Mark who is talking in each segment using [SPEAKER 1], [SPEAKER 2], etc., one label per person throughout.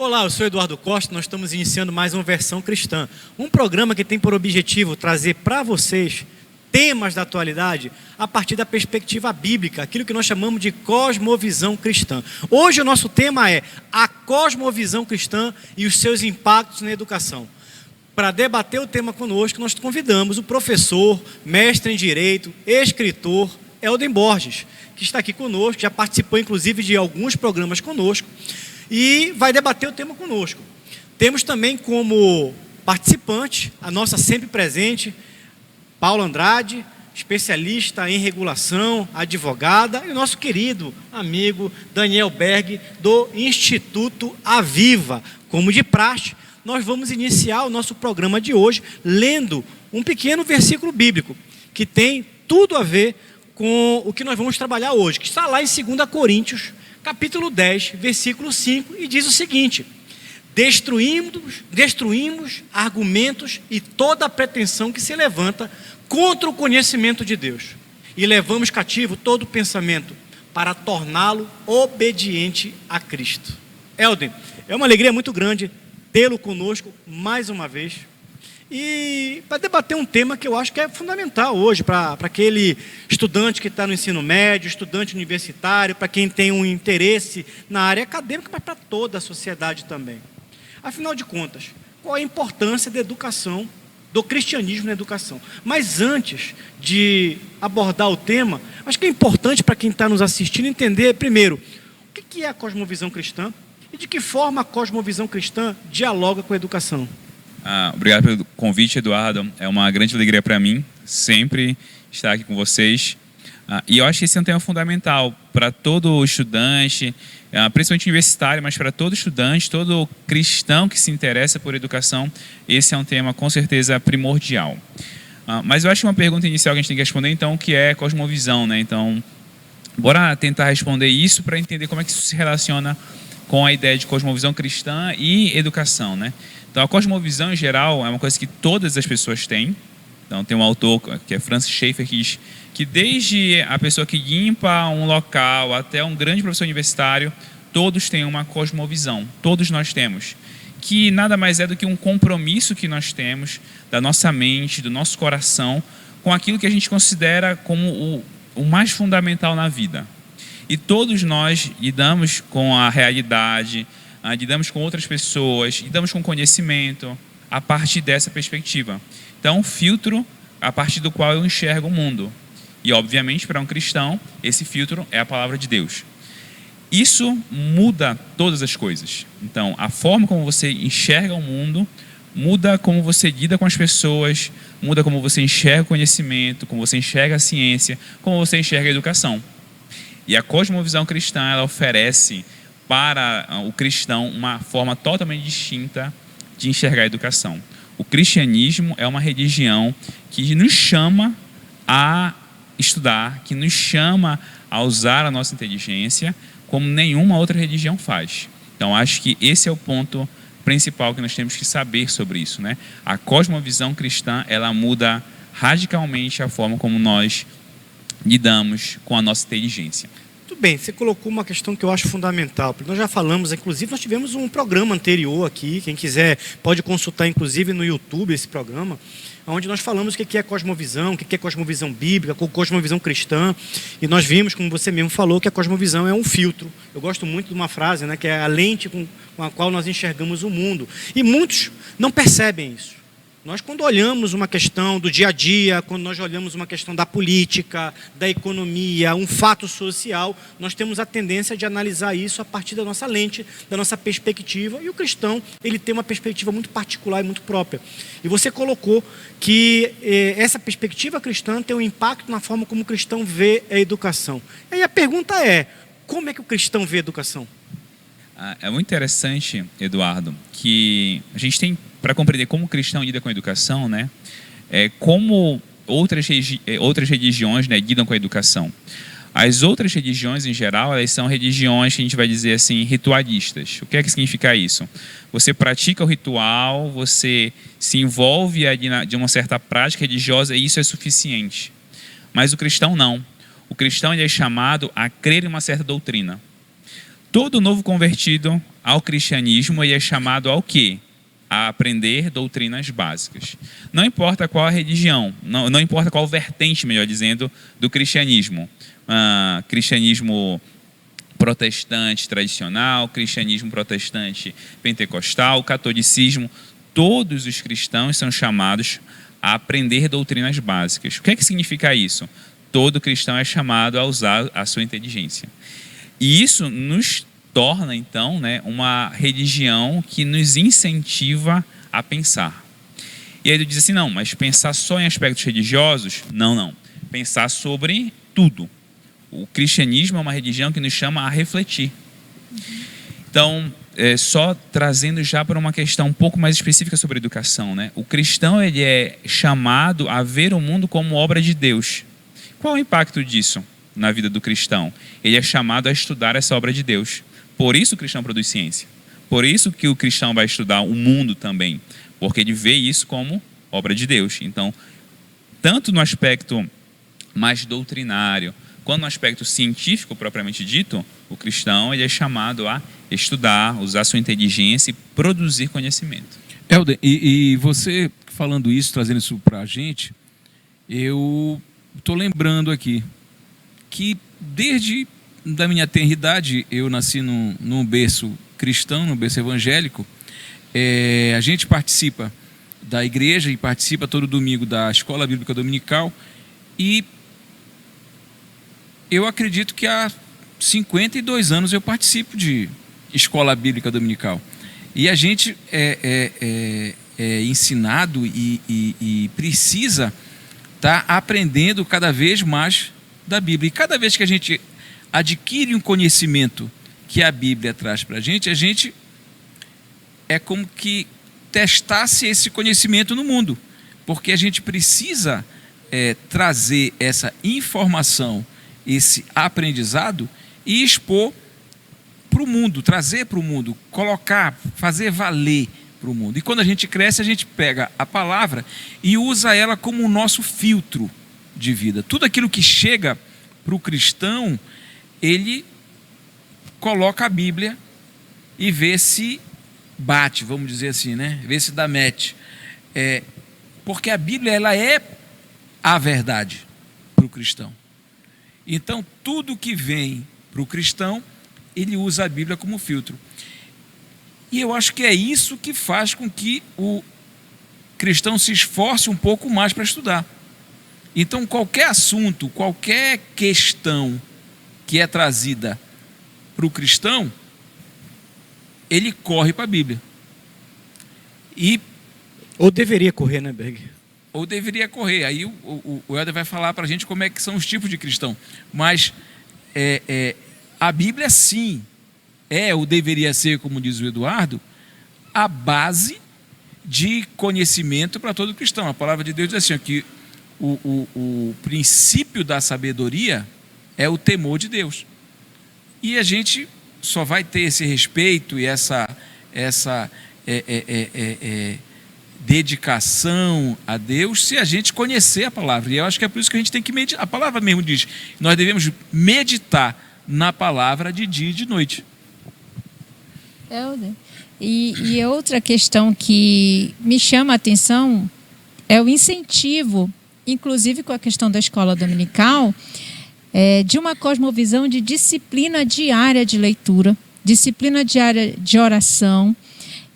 [SPEAKER 1] Olá, eu sou Eduardo Costa, nós estamos iniciando mais uma Versão Cristã, um programa que tem por objetivo trazer para vocês temas da atualidade a partir da perspectiva bíblica, aquilo que nós chamamos de cosmovisão cristã. Hoje o nosso tema é a cosmovisão cristã e os seus impactos na educação. Para debater o tema conosco, nós convidamos o professor, mestre em Direito, escritor, Elden Borges, que está aqui conosco, já participou inclusive de alguns programas conosco, e vai debater o tema conosco. Temos também como participante a nossa sempre presente Paula Andrade, especialista em regulação, advogada, e o nosso querido amigo Daniel Berg, do Instituto Aviva. Como de praxe, nós vamos iniciar o nosso programa de hoje lendo um pequeno versículo bíblico, que tem tudo a ver com o que nós vamos trabalhar hoje, que está lá em 2 Coríntios, capítulo 10, versículo 5, e diz o seguinte: destruímos argumentos e toda a pretensão que se levanta contra o conhecimento de Deus, e levamos cativo todo pensamento para torná-lo obediente a Cristo. Elden, é uma alegria muito grande tê-lo conosco mais uma vez, e para debater um tema que eu acho que é fundamental hoje para aquele estudante que está no ensino médio, estudante universitário, para quem tem um interesse na área acadêmica, mas para toda a sociedade também. Afinal de contas, qual é a importância da educação, do cristianismo na educação? Mas antes de abordar o tema, acho que é importante para quem está nos assistindo entender, primeiro, o que é a cosmovisão cristã e de que forma a cosmovisão cristã dialoga com a educação.
[SPEAKER 2] Obrigado pelo convite, Eduardo. É uma grande alegria para mim sempre estar aqui com vocês. E eu acho que esse é um tema fundamental para todo estudante, principalmente universitário, mas para todo estudante, todo cristão que se interessa por educação. Esse é um tema com certeza primordial. Mas eu acho que uma pergunta inicial que a gente tem que responder, então, que é cosmovisão, né? Então, bora tentar responder isso para entender como é que isso se relaciona com a ideia de cosmovisão cristã e educação, né? Então, a cosmovisão, em geral, é uma coisa que todas as pessoas têm. Então, tem um autor, que é Francis Schaeffer, que diz que desde a pessoa que limpa um local até um grande professor universitário, todos têm uma cosmovisão. Todos nós temos. Que nada mais é do que um compromisso que nós temos da nossa mente, do nosso coração, com aquilo que a gente considera como o mais fundamental na vida. E todos nós lidamos com a realidade, lidamos com outras pessoas, lidamos com conhecimento a partir dessa perspectiva. Então, um filtro a partir do qual eu enxergo o mundo. E, obviamente, para um cristão, esse filtro é a palavra de Deus. Isso muda todas as coisas. Então, a forma como você enxerga o mundo muda como você lida com as pessoas, muda como você enxerga o conhecimento, como você enxerga a ciência, como você enxerga a educação. E a cosmovisão cristã, ela oferece para o cristão uma forma totalmente distinta de enxergar a educação. O cristianismo é uma religião que nos chama a estudar, que nos chama a usar a nossa inteligência como nenhuma outra religião faz. Então, acho que esse é o ponto principal que nós temos que saber sobre isso, né? A cosmovisão cristã, ela muda radicalmente a forma como nós lidamos com a nossa inteligência.
[SPEAKER 1] Muito bem, você colocou uma questão que eu acho fundamental, porque nós já falamos, inclusive nós tivemos um programa anterior aqui, quem quiser pode consultar inclusive no YouTube esse programa, onde nós falamos o que é cosmovisão, o que é cosmovisão bíblica, cosmovisão cristã, e nós vimos, como você mesmo falou, que a cosmovisão é um filtro. Eu gosto muito de uma frase, né, que é a lente com a qual nós enxergamos o mundo, e muitos não percebem isso. Nós, quando olhamos uma questão do dia a dia, quando nós olhamos uma questão da política, da economia, um fato social, nós temos a tendência de analisar isso a partir da nossa lente, da nossa perspectiva, e o cristão, ele tem uma perspectiva muito particular e muito própria. E você colocou que essa perspectiva cristã tem um impacto na forma como o cristão vê a educação. E aí a pergunta é, como é que o cristão vê a educação?
[SPEAKER 2] É muito interessante, Eduardo, que a gente tem, para compreender como o cristão lida com a educação, né, como outras religiões, né, lidam com a educação. As outras religiões, em geral, elas são religiões que a gente vai dizer assim, ritualistas. O que é que significa isso? Você pratica o ritual, você se envolve de uma certa prática religiosa e isso é suficiente. Mas o cristão não. O cristão ele é chamado a crer em uma certa doutrina. todo novo convertido ao cristianismo ele é chamado ao quê? A aprender doutrinas básicas. Não importa qual a religião, não importa qual vertente, melhor dizendo, do cristianismo. Cristianismo protestante tradicional, cristianismo protestante pentecostal, catolicismo, todos os cristãos são chamados a aprender doutrinas básicas. O que é que significa isso? Todo cristão é chamado a usar a sua inteligência. E isso nos torna, então, uma religião que nos incentiva a pensar. E aí ele diz assim, não, mas pensar só em aspectos religiosos? Não. Pensar sobre tudo. O cristianismo é uma religião que nos chama a refletir. Então, só trazendo já para uma questão um pouco mais específica sobre educação, o cristão ele é chamado a ver o mundo como obra de Deus. Qual é o impacto disso na vida do cristão? Ele é chamado a estudar essa obra de Deus. Por isso o cristão produz ciência. Por isso que o cristão vai estudar o mundo também. Porque ele vê isso como obra de Deus. Então, tanto no aspecto mais doutrinário, quanto no aspecto científico propriamente dito, o cristão ele é chamado a estudar, usar sua inteligência e produzir conhecimento.
[SPEAKER 3] Helder, e você falando isso, trazendo isso para a gente, eu estou lembrando aqui que desde da minha tenridade, eu nasci num berço cristão, num berço evangélico. A gente participa da igreja e participa todo domingo da Escola Bíblica Dominical. E eu acredito que há 52 anos eu participo de Escola Bíblica Dominical. E a gente é ensinado e precisa estar aprendendo cada vez mais da Bíblia. E cada vez que a gente adquire um conhecimento que a Bíblia traz para a gente é como que testasse esse conhecimento no mundo, porque a gente precisa trazer essa informação, esse aprendizado e expor para o mundo, trazer para o mundo, colocar, fazer valer para o mundo. E quando a gente cresce, a gente pega a palavra e usa ela como o nosso filtro de vida. Tudo aquilo que chega para o cristão, ele coloca a Bíblia e vê se bate, vamos dizer assim, vê se dá match. Porque a Bíblia ela é a verdade para o cristão. Então, tudo que vem para o cristão, ele usa a Bíblia como filtro. E eu acho que é isso que faz com que o cristão se esforce um pouco mais para estudar. Então, qualquer assunto, qualquer questão que é trazida para o cristão, ele corre para a Bíblia.
[SPEAKER 1] Ou deveria correr, né, Berg?
[SPEAKER 3] Ou deveria correr. Aí o Helder vai falar para a gente como é que são os tipos de cristão. Mas a Bíblia, sim, ou deveria ser, como diz o Eduardo, a base de conhecimento para todo cristão. A palavra de Deus diz assim, que o princípio da sabedoria é o temor de Deus. E a gente só vai ter esse respeito e essa dedicação a Deus se a gente conhecer a palavra. E eu acho que é por isso que a gente tem que meditar. A palavra mesmo diz, nós devemos meditar na palavra de dia e de noite.
[SPEAKER 4] E outra questão que me chama a atenção é o incentivo, inclusive com a questão da escola dominical, de uma cosmovisão de disciplina diária de leitura, disciplina diária de oração,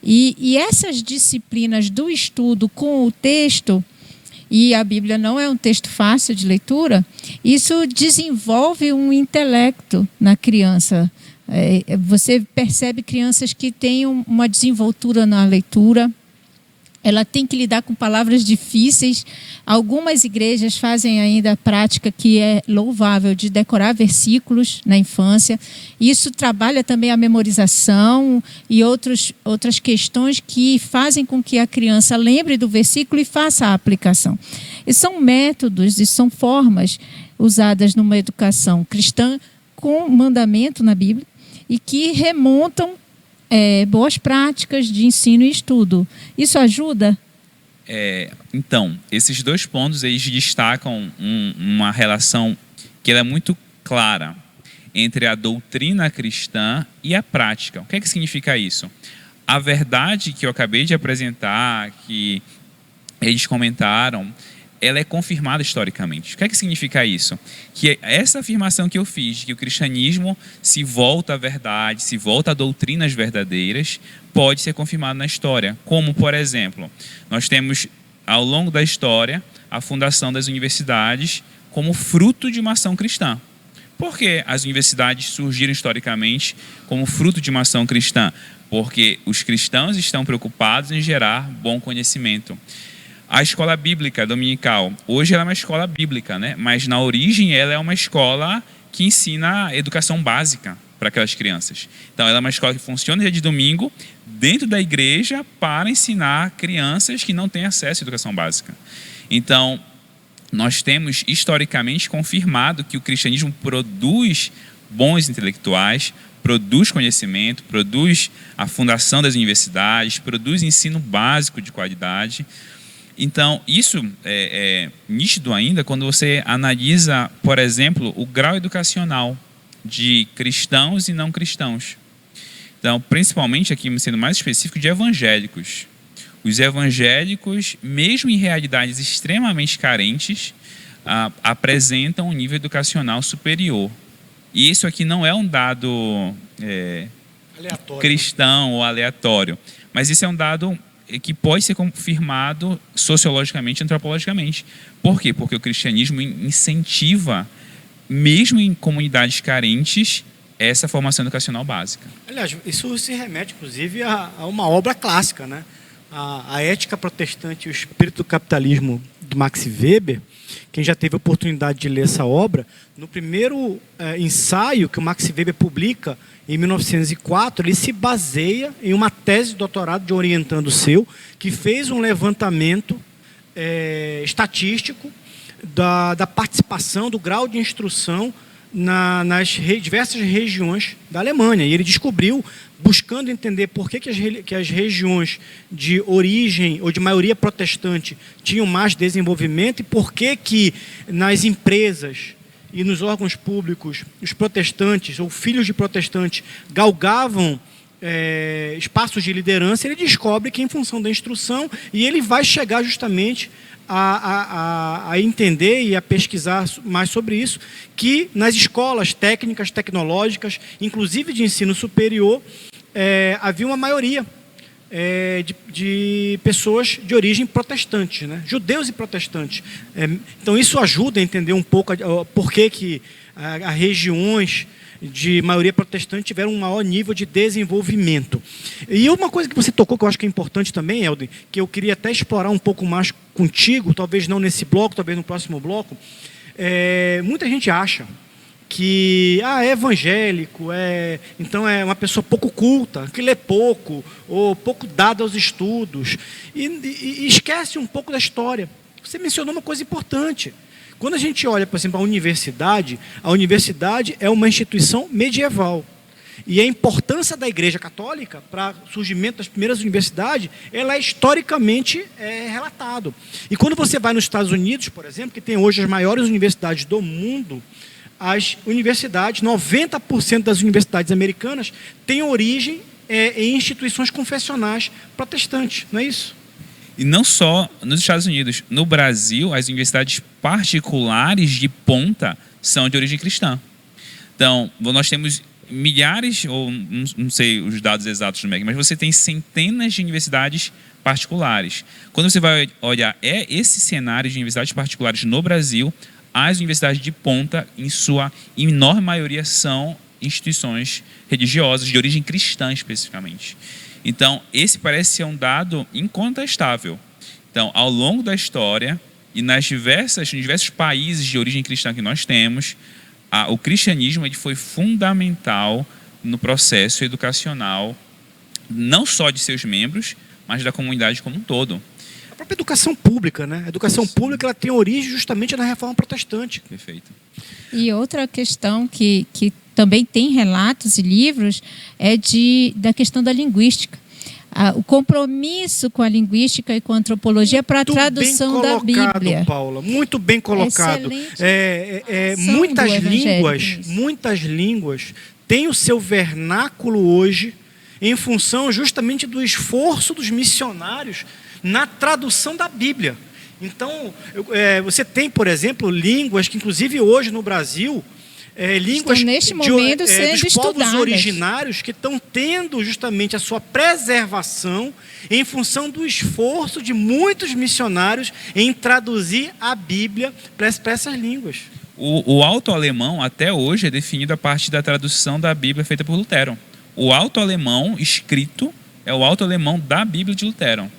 [SPEAKER 4] e essas disciplinas do estudo com o texto, e a Bíblia não é um texto fácil de leitura, isso desenvolve um intelecto na criança. Você percebe crianças que têm uma desenvoltura na leitura, ela tem que lidar com palavras difíceis. Algumas igrejas fazem ainda a prática que é louvável de decorar versículos na infância. Isso trabalha também a memorização e outras questões que fazem com que a criança lembre do versículo e faça a aplicação. E são métodos e são formas usadas numa educação cristã com mandamento na Bíblia e que remontam boas práticas de ensino e estudo. Isso ajuda?
[SPEAKER 2] Então, esses dois pontos eles destacam uma relação que ela é muito clara entre a doutrina cristã e a prática. O que é que significa isso? A verdade que eu acabei de apresentar, que eles comentaram, ela é confirmada historicamente. O que é que significa isso? Que essa afirmação que eu fiz, de que o cristianismo se volta à verdade, se volta a doutrinas verdadeiras, pode ser confirmado na história. Como, por exemplo, nós temos, ao longo da história, a fundação das universidades como fruto de uma ação cristã. Por que as universidades surgiram historicamente como fruto de uma ação cristã? Porque os cristãos estão preocupados em gerar bom conhecimento. A escola bíblica dominical, hoje ela é uma escola bíblica, né? Mas na origem ela é uma escola que ensina educação básica para aquelas crianças. Então ela é uma escola que funciona dia de domingo dentro da igreja para ensinar crianças que não têm acesso à educação básica. Então nós temos historicamente confirmado que o cristianismo produz bons intelectuais, produz conhecimento, produz a fundação das universidades, produz ensino básico de qualidade. Então, isso é nítido ainda quando você analisa, por exemplo, o grau educacional de cristãos e não cristãos. Então, principalmente aqui, sendo mais específico, de evangélicos. Os evangélicos, mesmo em realidades extremamente carentes, apresentam um nível educacional superior. E isso aqui não é um dado cristão ou aleatório, mas isso é um dado que pode ser confirmado sociologicamente e antropologicamente. Por quê? Porque o cristianismo incentiva, mesmo em comunidades carentes, essa formação educacional básica.
[SPEAKER 1] Aliás, isso se remete, inclusive, a uma obra clássica, né? A Ética Protestante e o Espírito do Capitalismo, do Max Weber. Quem já teve a oportunidade de ler essa obra, no primeiro ensaio que o Max Weber publica, em 1904, ele se baseia em uma tese de doutorado de um orientando seu, que fez um levantamento estatístico da participação, do grau de instrução nas diversas regiões da Alemanha. E ele descobriu, buscando entender por que as regiões de origem ou de maioria protestante tinham mais desenvolvimento e por que nas empresas e nos órgãos públicos os protestantes ou filhos de protestantes galgavam espaços de liderança. Ele descobre que em função da instrução, e ele vai chegar justamente a entender e a pesquisar mais sobre isso, que nas escolas técnicas, tecnológicas, inclusive de ensino superior, havia uma maioria de pessoas de origem protestante, né? Judeus e protestantes. Então isso ajuda a entender um pouco por que as regiões de maioria protestante tiveram um maior nível de desenvolvimento. E uma coisa que você tocou, que eu acho que é importante também, Helder, que eu queria até explorar um pouco mais contigo, talvez não nesse bloco, talvez no próximo bloco. Muita gente acha que é evangélico, então é uma pessoa pouco culta, que lê pouco, ou pouco dada aos estudos, e esquece um pouco da história. Você mencionou uma coisa importante. Quando a gente olha, por exemplo, a universidade é uma instituição medieval. E a importância da Igreja Católica para o surgimento das primeiras universidades, ela é historicamente relatado. E quando você vai nos Estados Unidos, por exemplo, que tem hoje as maiores universidades do mundo, as universidades, 90% das universidades americanas têm origem em instituições confessionais protestantes, não é isso?
[SPEAKER 2] E não só nos Estados Unidos. No Brasil, as universidades particulares de ponta são de origem cristã. Então, nós temos milhares, ou não sei os dados exatos do MEC, mas você tem centenas de universidades particulares. Quando você vai olhar esse cenário de universidades particulares no Brasil, as universidades de ponta, em sua enorme maioria, são instituições religiosas, de origem cristã especificamente. Então, esse parece ser um dado incontestável. Então, ao longo da história e nos diversos países de origem cristã que nós temos, o cristianismo ele foi fundamental no processo educacional, não só de seus membros, mas da comunidade como um todo.
[SPEAKER 1] A própria educação pública, né? A educação pública ela tem origem justamente na Reforma Protestante.
[SPEAKER 2] Perfeito.
[SPEAKER 4] E outra questão que também tem relatos e livros da questão da linguística. o compromisso com a linguística e com a antropologia para a tradução da Bíblia.
[SPEAKER 1] Paula, muito bem colocado. Muitas línguas têm o seu vernáculo hoje em função justamente do esforço dos missionários na tradução da Bíblia. Então, você tem, por exemplo, línguas que, inclusive hoje no Brasil, línguas
[SPEAKER 4] neste momento sendo
[SPEAKER 1] dos povos
[SPEAKER 4] estudadas,
[SPEAKER 1] originários que estão tendo justamente a sua preservação em função do esforço de muitos missionários em traduzir a Bíblia para essas línguas.
[SPEAKER 2] O alto-alemão, até hoje, é definido a partir da tradução da Bíblia feita por Lutero. O alto-alemão escrito é o alto-alemão da Bíblia de Lutero.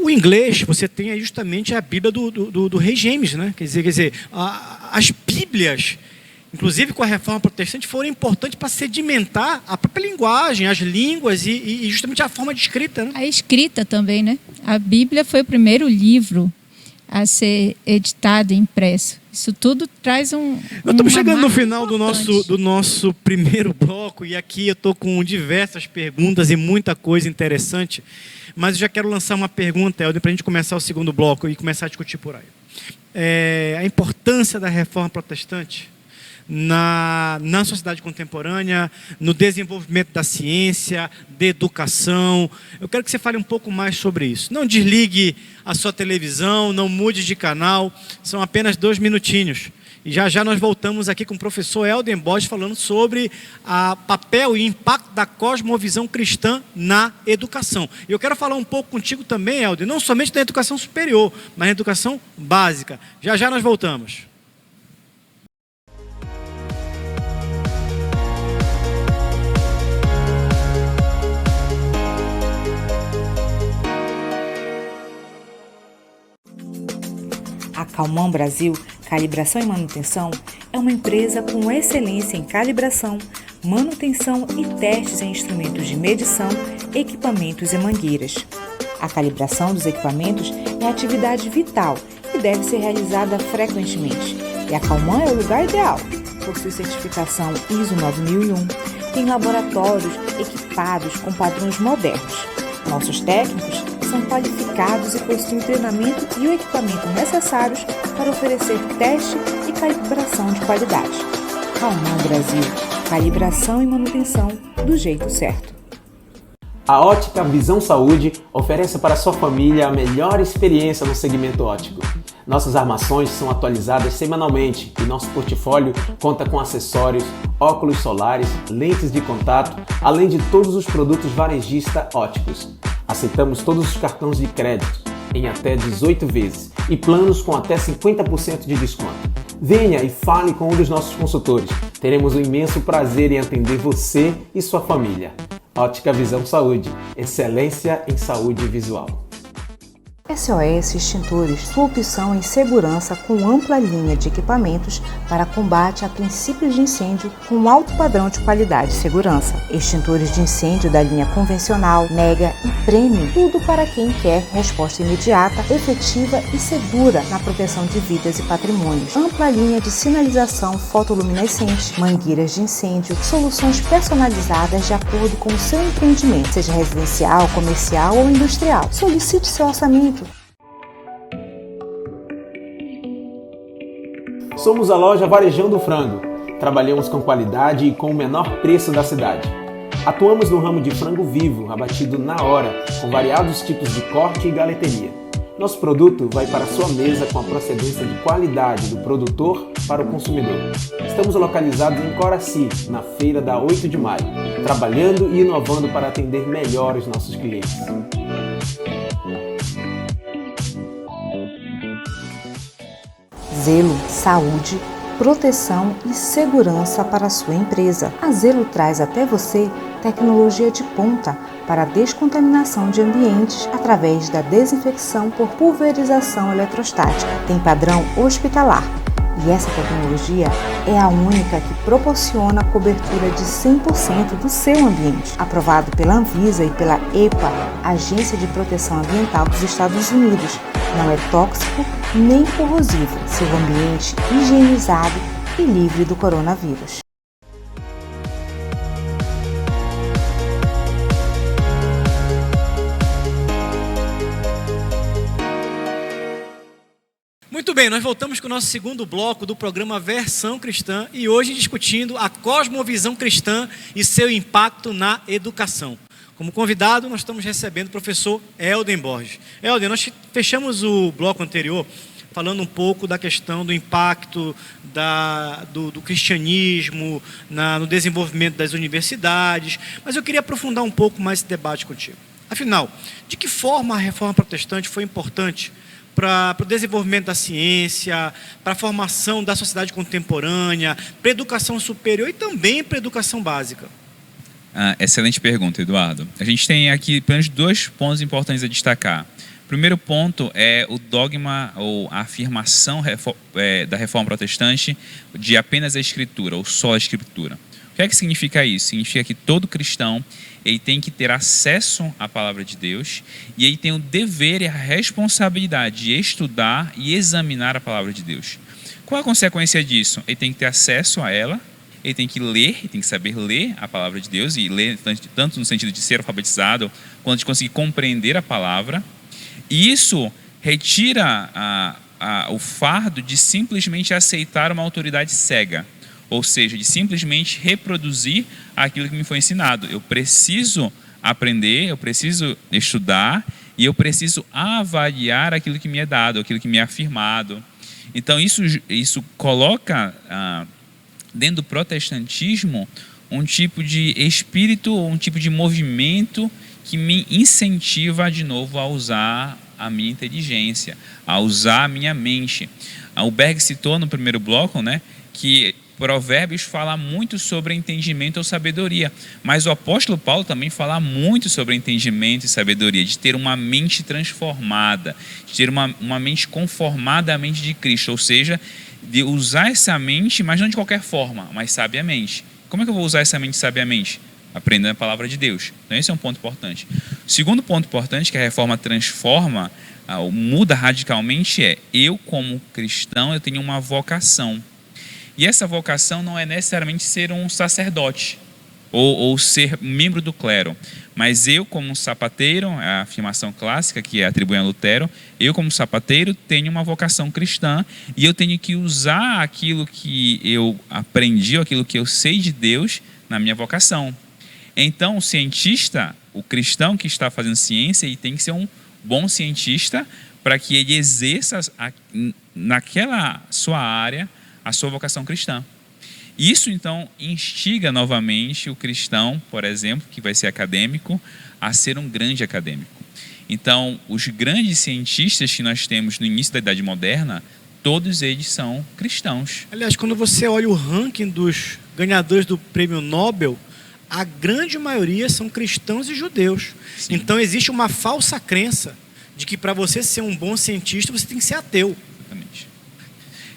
[SPEAKER 1] O inglês, você tem aí justamente a Bíblia do Rei James, né? Quer dizer, as Bíblias, inclusive com a Reforma Protestante, foram importantes para sedimentar a própria linguagem, as línguas e justamente a forma de escrita, né?
[SPEAKER 4] A escrita também, né? A Bíblia foi o primeiro livro a ser editado e impresso. Isso tudo traz
[SPEAKER 1] Estamos chegando no final
[SPEAKER 4] importante
[SPEAKER 1] do nosso primeiro bloco, e aqui eu estou com diversas perguntas e muita coisa interessante, mas eu já quero lançar uma pergunta, Helder, para a gente começar o segundo bloco e começar a discutir por aí. A importância da Reforma Protestante na sociedade contemporânea, no desenvolvimento da ciência, da educação. Eu quero que você fale um pouco mais sobre isso. Não desligue a sua televisão, não mude de canal, são apenas 2 minutinhos. E já nós voltamos aqui com o professor Helder Bosch falando sobre o papel e impacto da cosmovisão cristã na educação. E eu quero falar um pouco contigo também, Helder, não somente da educação superior, mas da educação básica. Já nós voltamos.
[SPEAKER 5] A Calman Brasil Calibração e Manutenção é uma empresa com excelência em calibração, manutenção e testes em instrumentos de medição, equipamentos e mangueiras. A calibração dos equipamentos é atividade vital e deve ser realizada frequentemente. E a Calman é o lugar ideal. Possui certificação ISO 9001, tem laboratórios equipados com padrões modernos. Nossos técnicos são qualificados e possuem treinamento e o equipamento necessários para oferecer teste e calibração de qualidade. Calman Brasil, calibração e manutenção do jeito certo.
[SPEAKER 6] A Ótica Visão Saúde oferece para sua família a melhor experiência no segmento óptico. Nossas armações são atualizadas semanalmente e nosso portfólio conta com acessórios, óculos solares, lentes de contato, além de todos os produtos varejista ópticos. Aceitamos todos os cartões de crédito em até 18 vezes e planos com até 50% de desconto. Venha e fale com um dos nossos consultores. Teremos um imenso prazer em atender você e sua família. Ótica Visão Saúde, excelência em saúde visual.
[SPEAKER 5] SOS Extintores, sua opção em segurança com ampla linha de equipamentos para combate a princípios de incêndio com alto padrão de qualidade e segurança. Extintores de incêndio da linha convencional, mega e premium, tudo para quem quer resposta imediata, efetiva e segura na proteção de vidas e patrimônios. Ampla linha de sinalização fotoluminescente, mangueiras de incêndio, soluções personalizadas de acordo com o seu empreendimento, seja residencial, comercial ou industrial. Solicite seu orçamento.
[SPEAKER 6] Somos a loja Varejão Frango. Trabalhamos com qualidade e com o menor preço da cidade. Atuamos no ramo de frango vivo, abatido na hora, com variados tipos de corte e galeteria. Nosso produto vai para a sua mesa com a procedência de qualidade do produtor para o consumidor. Estamos localizados em Coraci, na feira da 8 de maio, trabalhando e inovando para atender melhor os nossos clientes.
[SPEAKER 5] Zelo, saúde, proteção e segurança para a sua empresa. A Zelo traz até você tecnologia de ponta para a descontaminação de ambientes através da desinfecção por pulverização eletrostática. Tem padrão hospitalar e essa tecnologia é a única que proporciona cobertura de 100% do seu ambiente. Aprovado pela Anvisa e pela EPA, Agência de Proteção Ambiental dos Estados Unidos. Não é tóxico nem corrosivo. Seu ambiente higienizado e livre do coronavírus.
[SPEAKER 1] bem, nós voltamos com o nosso segundo bloco do programa Versão Cristã e hoje discutindo a cosmovisão cristã e seu impacto na educação. Como convidado, nós estamos recebendo o professor Helden Borges. Helden, nós fechamos o bloco anterior falando um pouco da questão do impacto do cristianismo no desenvolvimento das universidades, mas eu queria aprofundar um pouco mais esse debate contigo. Afinal, de que forma a reforma protestante foi importante para o desenvolvimento da ciência, para a formação da sociedade contemporânea, para a educação superior e também para a educação básica?
[SPEAKER 2] Excelente pergunta, Eduardo. A gente tem aqui pelo menos 2 pontos importantes a destacar. O primeiro ponto é o dogma ou a afirmação da reforma protestante de apenas a Escritura, ou só a Escritura. O que é que significa isso? Significa que todo cristão ele tem que ter acesso à palavra de Deus e ele tem o dever e a responsabilidade de estudar e examinar a palavra de Deus. Qual a consequência disso? Ele tem que ter acesso a ela, ele tem que ler, ele tem que saber ler a palavra de Deus e ler tanto no sentido de ser alfabetizado quanto de conseguir compreender a palavra. E isso retira o fardo de simplesmente aceitar uma autoridade cega. Ou seja, de simplesmente reproduzir aquilo que me foi ensinado. Eu preciso aprender, eu preciso estudar e eu preciso avaliar aquilo que me é dado, aquilo que me é afirmado. Então, isso coloca dentro do protestantismo um tipo de espírito, um tipo de movimento que me incentiva de novo a usar a minha inteligência, a usar a minha mente. O Berg citou no primeiro bloco, né, que Provérbios fala muito sobre entendimento ou sabedoria, mas o apóstolo Paulo também fala muito sobre entendimento e sabedoria, de ter uma mente transformada, de ter uma mente conformada à mente de Cristo, ou seja, de usar essa mente, mas não de qualquer forma, mas sabiamente. Como é que eu vou usar essa mente sabiamente? Aprendendo a palavra de Deus. Então esse é um ponto importante. O segundo ponto importante que a reforma transforma, muda radicalmente eu como cristão, eu tenho uma vocação. E essa vocação não é necessariamente ser um sacerdote ou ser membro do clero, mas eu como sapateiro, a afirmação clássica que atribui a Lutero, eu como sapateiro tenho uma vocação cristã e eu tenho que usar aquilo que eu aprendi, aquilo que eu sei de Deus na minha vocação. Então o cientista, o cristão que está fazendo ciência, ele tem que ser um bom cientista para que ele exerça naquela sua área a sua vocação cristã. Isso, então, instiga novamente o cristão, por exemplo, que vai ser acadêmico, a ser um grande acadêmico. Então, os grandes cientistas que nós temos no início da Idade Moderna, todos eles são cristãos.
[SPEAKER 1] Aliás, quando você olha o ranking dos ganhadores do Prêmio Nobel, a grande maioria são cristãos e judeus. Sim. Então, existe uma falsa crença de que para você ser um bom cientista, você tem que ser ateu.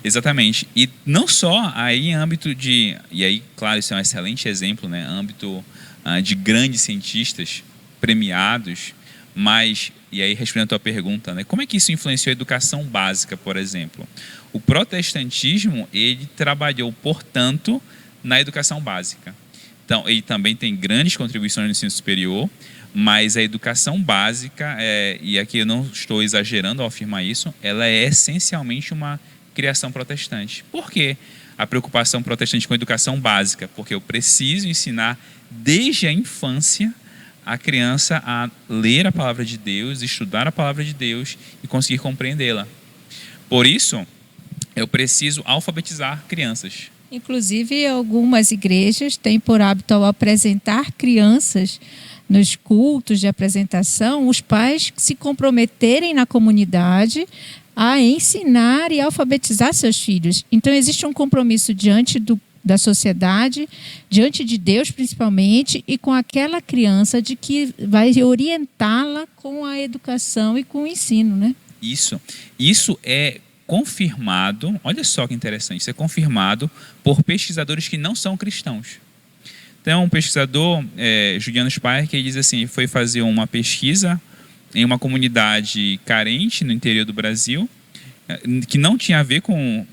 [SPEAKER 2] Exatamente. E não só aí em âmbito de... E aí, claro, isso é um excelente exemplo, né? Âmbito de grandes cientistas premiados, mas... E aí, respondendo a tua pergunta, né? Como é que isso influenciou a educação básica, por exemplo? O protestantismo, ele trabalhou, portanto, na educação básica. Então, ele também tem grandes contribuições no ensino superior, mas a educação básica, e aqui eu não estou exagerando ao afirmar isso, ela é essencialmente uma criação protestante. Por quê a preocupação protestante com a educação básica? Porque eu preciso ensinar desde a infância a criança a ler a palavra de Deus, estudar a palavra de Deus e conseguir compreendê-la. Por isso, eu preciso alfabetizar crianças.
[SPEAKER 4] Inclusive, algumas igrejas têm por hábito, ao apresentar crianças nos cultos de apresentação, os pais se comprometerem na comunidade a ensinar e alfabetizar seus filhos. Então, existe um compromisso diante da sociedade, diante de Deus principalmente, e com aquela criança de que vai orientá-la com a educação e com o ensino, né?
[SPEAKER 2] Isso é confirmado, olha só que interessante, isso é confirmado por pesquisadores que não são cristãos. Então, um pesquisador, Juliano Speyer, que diz assim, foi fazer uma pesquisa em uma comunidade carente no interior do Brasil, que não tinha a ver com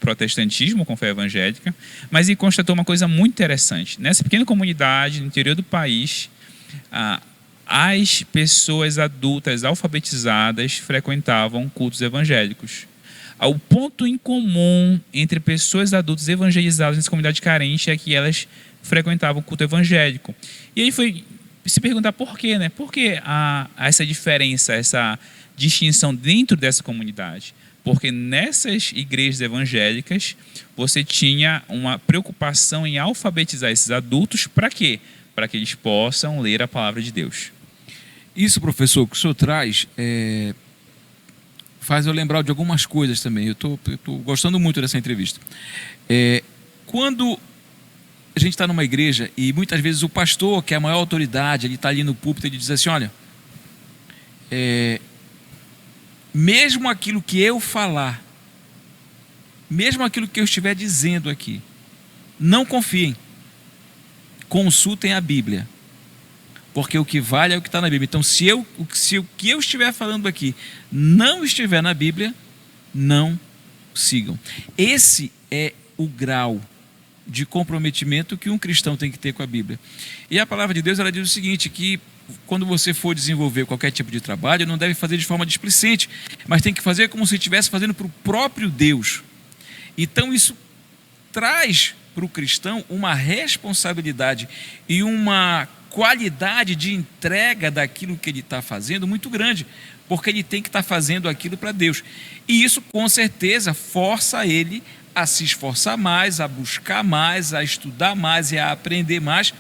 [SPEAKER 2] protestantismo, com fé evangélica, mas ele constatou uma coisa muito interessante. Nessa pequena comunidade no interior do país, as pessoas adultas alfabetizadas frequentavam cultos evangélicos. o ponto em comum entre pessoas adultas evangelizadas nessa comunidade carente é que elas frequentavam o culto evangélico. E aí foi se perguntar por quê, né? Por que há essa diferença, essa distinção dentro dessa comunidade? Porque nessas igrejas evangélicas você tinha uma preocupação em alfabetizar esses adultos para quê? Para que eles possam ler a palavra de Deus.
[SPEAKER 3] Isso, professor, que o senhor traz faz eu lembrar de algumas coisas também. Eu tô gostando muito dessa entrevista. Quando a gente está numa igreja e muitas vezes o pastor, que é a maior autoridade, ele está ali no púlpito, ele diz assim, olha, mesmo aquilo que eu falar, mesmo aquilo que eu estiver dizendo aqui, não confiem, consultem a Bíblia, porque o que vale é o que está na Bíblia. Então, se o que eu estiver falando aqui não estiver na Bíblia, não sigam. Esse é o grau de comprometimento que um cristão tem que ter com a Bíblia. E a palavra de Deus, ela diz o seguinte, que quando você for desenvolver qualquer tipo de trabalho, não deve fazer de forma displicente, mas tem que fazer como se estivesse fazendo para o próprio Deus. Então isso traz para o cristão uma responsabilidade e uma qualidade de entrega daquilo que ele está fazendo muito grande, porque ele tem que estar fazendo aquilo para Deus. E isso com certeza força ele a se esforçar mais, a buscar mais, a estudar mais e a aprender mais,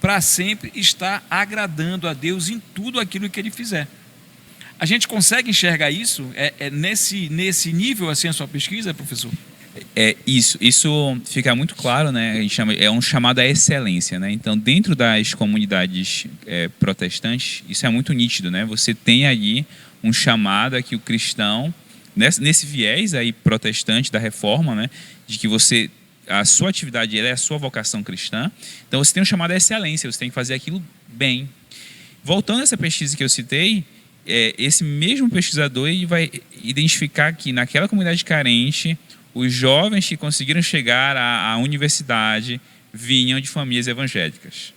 [SPEAKER 3] para sempre estar agradando a Deus em tudo aquilo que ele fizer. A gente consegue enxergar isso? Nesse nível assim a sua pesquisa, professor?
[SPEAKER 2] Isso fica muito claro, né? A gente chama, é um chamado à excelência, né? Então, dentro das comunidades protestantes, isso é muito nítido, né? Você tem ali um chamado a que o cristão, nesse viés aí protestante da reforma, né? De que a sua atividade é a sua vocação cristã. Então, você tem um chamado à excelência, você tem que fazer aquilo bem. Voltando a essa pesquisa que eu citei, esse mesmo pesquisador ele vai identificar que naquela comunidade carente, os jovens que conseguiram chegar à universidade vinham de famílias evangélicas.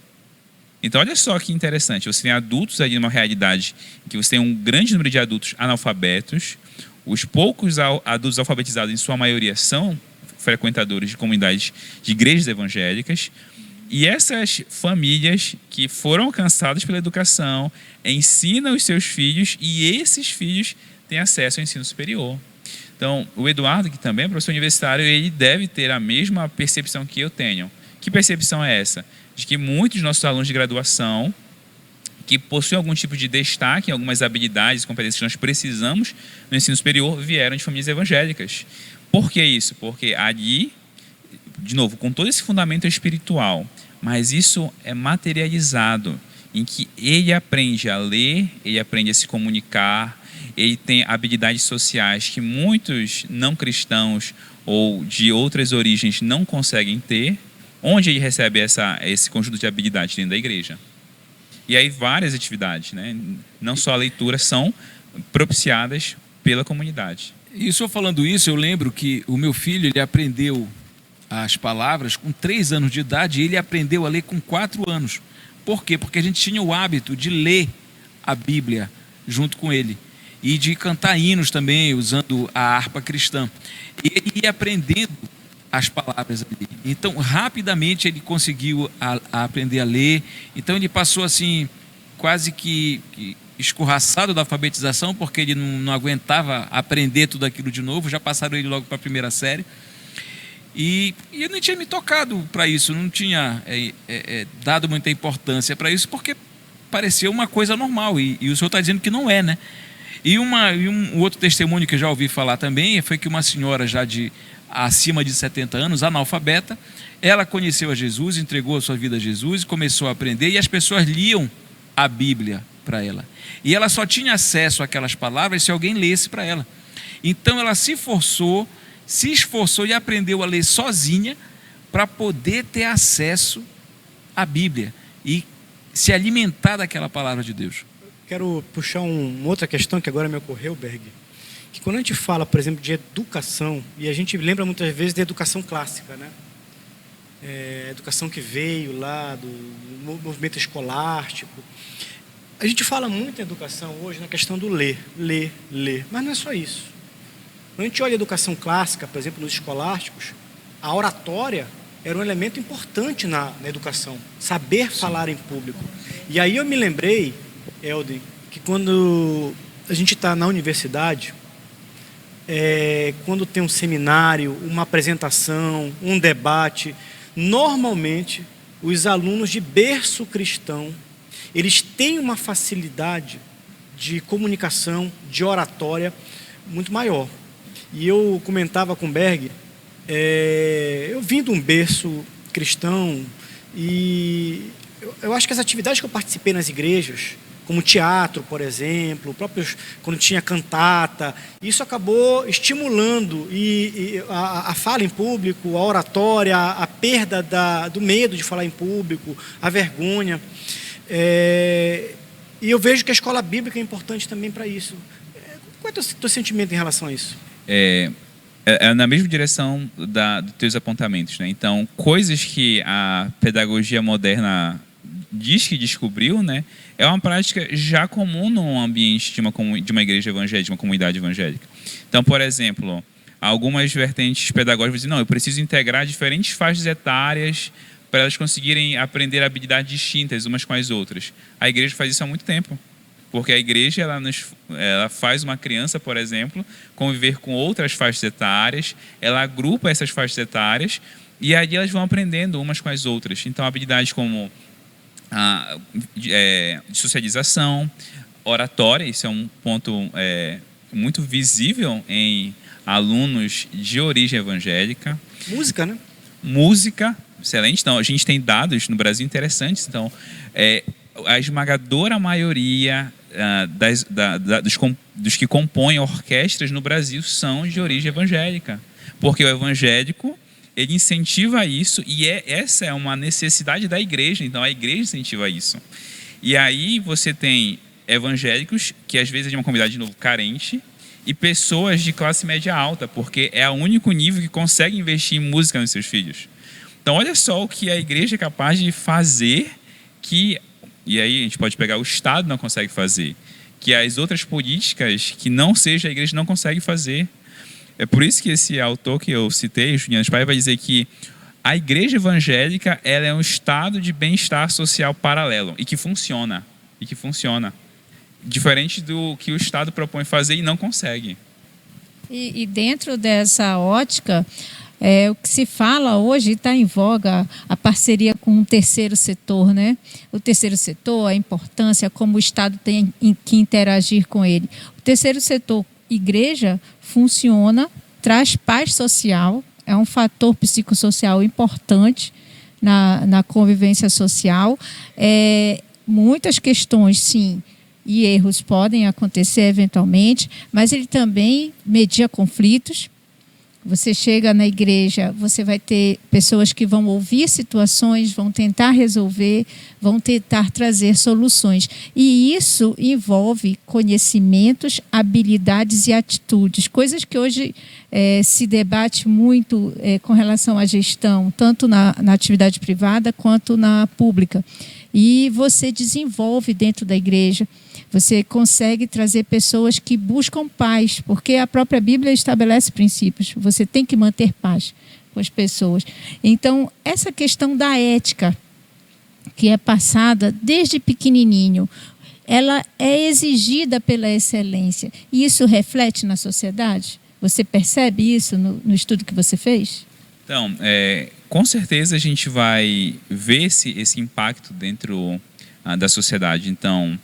[SPEAKER 2] Então, olha só que interessante. Você tem adultos ali numa realidade em que você tem um grande número de adultos analfabetos. Os poucos adultos alfabetizados, em sua maioria, são frequentadores de comunidades de igrejas evangélicas. E essas famílias que foram alcançadas pela educação ensinam os seus filhos e esses filhos têm acesso ao ensino superior. Então, o Eduardo, que também é professor universitário, ele deve ter a mesma percepção que eu tenho. Que percepção é essa? De que muitos dos nossos alunos de graduação, que possuem algum tipo de destaque em algumas habilidades e competências que nós precisamos no ensino superior, vieram de famílias evangélicas. Por que isso? Porque ali, de novo, com todo esse fundamento espiritual, mas isso é materializado em que ele aprende a ler, ele aprende a se comunicar, ele tem habilidades sociais que muitos não cristãos ou de outras origens não conseguem ter. Onde ele recebe esse conjunto de habilidades? Dentro da igreja. E aí várias atividades, né? Não só a leitura, são propiciadas pela comunidade.
[SPEAKER 3] E o senhor falando isso, eu lembro que o meu filho, ele aprendeu as palavras com 3 anos de idade e ele aprendeu a ler com 4 anos. Por quê? Porque a gente tinha o hábito de ler a Bíblia junto com ele e de cantar hinos também, usando a harpa cristã. E ele ia aprendendo as palavras ali. Então, rapidamente ele conseguiu aprender a ler. Então, ele passou assim, quase que escorraçado da alfabetização, porque ele não aguentava aprender tudo aquilo de novo. Já passaram ele logo para a 1ª série. E eu nem tinha me tocado para isso, não tinha dado muita importância para isso, porque parecia uma coisa normal. E o senhor está dizendo que não é, né? E um outro testemunho que eu já ouvi falar também foi que uma senhora já acima de 70 anos, analfabeta, ela conheceu a Jesus, entregou a sua vida a Jesus, começou a aprender e as pessoas liam a Bíblia para ela. E ela só tinha acesso àquelas palavras se alguém lesse para ela. Então ela se esforçou e aprendeu a ler sozinha para poder ter acesso à Bíblia e se alimentar daquela palavra de Deus.
[SPEAKER 1] Quero puxar uma outra questão que agora me ocorreu, Berg, que quando a gente fala, por exemplo, de educação, e a gente lembra muitas vezes da educação clássica, né? Educação que veio lá do movimento escolástico. A gente fala muito em educação hoje na questão do ler, mas não é só isso. Quando a gente olha a educação clássica, por exemplo, nos escolásticos, a oratória era um elemento importante na educação, saber falar em público. E aí eu me lembrei, Helder, que quando a gente está na universidade, quando tem um seminário, uma apresentação, um debate, normalmente os alunos de berço cristão, eles têm uma facilidade de comunicação, de oratória muito maior. E eu comentava com o Berg, eu vim de um berço cristão e eu acho que as atividades que eu participei nas igrejas, como teatro, por exemplo, quando tinha cantata, isso acabou estimulando a fala em público, a oratória, a perda do medo de falar em público, a vergonha. E eu vejo que a escola bíblica é importante também para isso. Qual é o teu sentimento em relação a isso?
[SPEAKER 2] É na mesma direção dos teus apontamentos, né? Então, coisas que a pedagogia moderna diz que descobriu, né, é uma prática já comum no ambiente de uma igreja evangélica, de uma comunidade evangélica. Então, por exemplo, algumas vertentes pedagógicas dizem, não, eu preciso integrar diferentes faixas etárias para elas conseguirem aprender habilidades distintas umas com as outras. A igreja faz isso há muito tempo, porque a igreja ela faz uma criança, por exemplo, conviver com outras faixas etárias, ela agrupa essas faixas etárias e aí elas vão aprendendo umas com as outras. Então, habilidades como de socialização, oratória, isso é um ponto muito visível em alunos de origem evangélica.
[SPEAKER 1] Música, né?
[SPEAKER 2] Música, excelente. Então, a gente tem dados no Brasil interessantes. Então, a esmagadora maioria dos que compõem orquestras no Brasil são de origem evangélica, porque o evangélico ele incentiva isso e essa é uma necessidade da igreja, então a igreja incentiva isso. E aí você tem evangélicos, que às vezes é de uma comunidade de novo carente, e pessoas de classe média alta, porque é o único nível que consegue investir em música nos seus filhos. Então olha só o que a igreja é capaz de fazer, e aí a gente pode pegar o Estado não consegue fazer, que as outras políticas que não seja a igreja não consegue fazer. É por isso que esse autor que eu citei, Juliano Spy, vai dizer que a igreja evangélica ela é um estado de bem-estar social paralelo e que funciona. Diferente do que o Estado propõe fazer e não consegue.
[SPEAKER 4] E dentro dessa ótica, o que se fala hoje, está em voga a parceria com o terceiro setor, né? O terceiro setor, a importância, como o Estado tem que interagir com ele. O terceiro setor, igreja, funciona, traz paz social, é um fator psicossocial importante na convivência social. Muitas questões, sim, e erros podem acontecer eventualmente, mas ele também media conflitos. Você chega na igreja, você vai ter pessoas que vão ouvir situações, vão tentar resolver, vão tentar trazer soluções. E isso envolve conhecimentos, habilidades e atitudes, coisas que hoje se debate muito com relação à gestão, tanto na atividade privada quanto na pública. E você desenvolve dentro da igreja. Você consegue trazer pessoas que buscam paz, porque a própria Bíblia estabelece princípios. Você tem que manter paz com as pessoas. Então, essa questão da ética, que é passada desde pequenininho, ela é exigida pela excelência. E isso reflete na sociedade? Você percebe isso no estudo que você fez?
[SPEAKER 2] Então, com certeza a gente vai ver esse impacto dentro da sociedade. Então,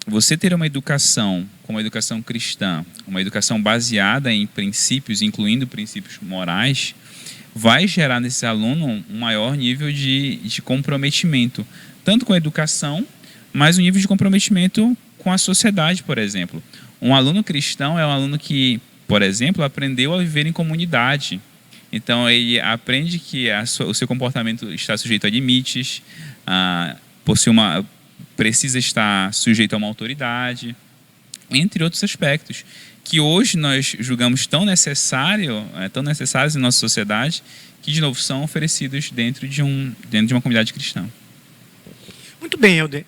[SPEAKER 2] você ter uma educação como a educação cristã, uma educação baseada em princípios, incluindo princípios morais, vai gerar nesse aluno um maior nível de comprometimento, tanto com a educação, mas um nível de comprometimento com a sociedade, por exemplo. Um aluno cristão é um aluno que, por exemplo, aprendeu a viver em comunidade. Então, ele aprende que o seu comportamento está sujeito a limites, precisa estar sujeito a uma autoridade, entre outros aspectos, que hoje nós julgamos tão necessários em nossa sociedade, que, de novo, são oferecidos dentro de uma comunidade cristã.
[SPEAKER 1] Muito bem, Helder.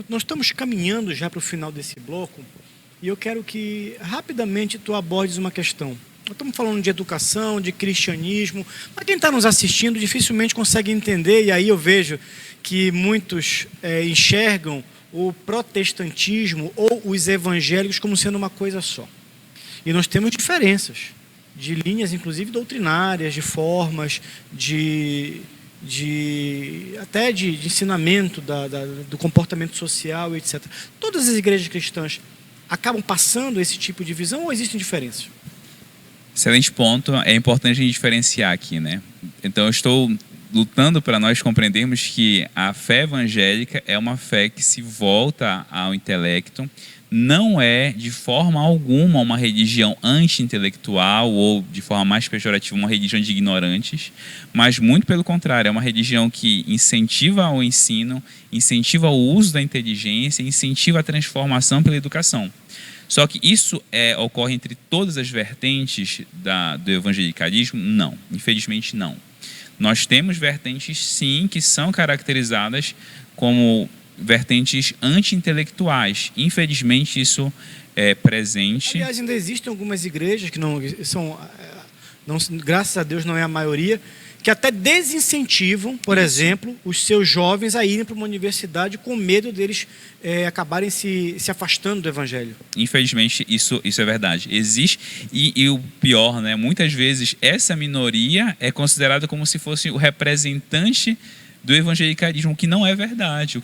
[SPEAKER 1] Nós estamos caminhando já para o final desse bloco, e eu quero que rapidamente tu abordes uma questão. Nós estamos falando de educação, de cristianismo, mas quem está nos assistindo dificilmente consegue entender, e aí eu vejo que muitos enxergam o protestantismo ou os evangélicos como sendo uma coisa só. E nós temos diferenças de linhas, inclusive doutrinárias, de formas, até de ensinamento do comportamento social, etc. Todas as igrejas cristãs acabam passando esse tipo de visão ou existem diferenças?
[SPEAKER 2] Excelente ponto. É importante a gente diferenciar aqui, né? Então, eu estou lutando para nós compreendermos que a fé evangélica é uma fé que se volta ao intelecto, não é de forma alguma uma religião anti-intelectual ou de forma mais pejorativa uma religião de ignorantes, mas muito pelo contrário, é uma religião que incentiva o ensino, incentiva o uso da inteligência, incentiva a transformação pela educação. Só que isso ocorre entre todas as vertentes do evangelicalismo? Não, infelizmente não. Nós temos vertentes, sim, que são caracterizadas como vertentes anti-intelectuais. Infelizmente, isso é presente.
[SPEAKER 1] Aliás, ainda existem algumas igrejas que não são, graças a Deus, não é a maioria, que até desincentivam, por exemplo, os seus jovens a irem para uma universidade com medo deles acabarem se afastando do evangelho.
[SPEAKER 2] Infelizmente, isso é verdade. Existe, e o pior, né? Muitas vezes essa minoria é considerada como se fosse o representante do evangelicalismo, o que não é verdade,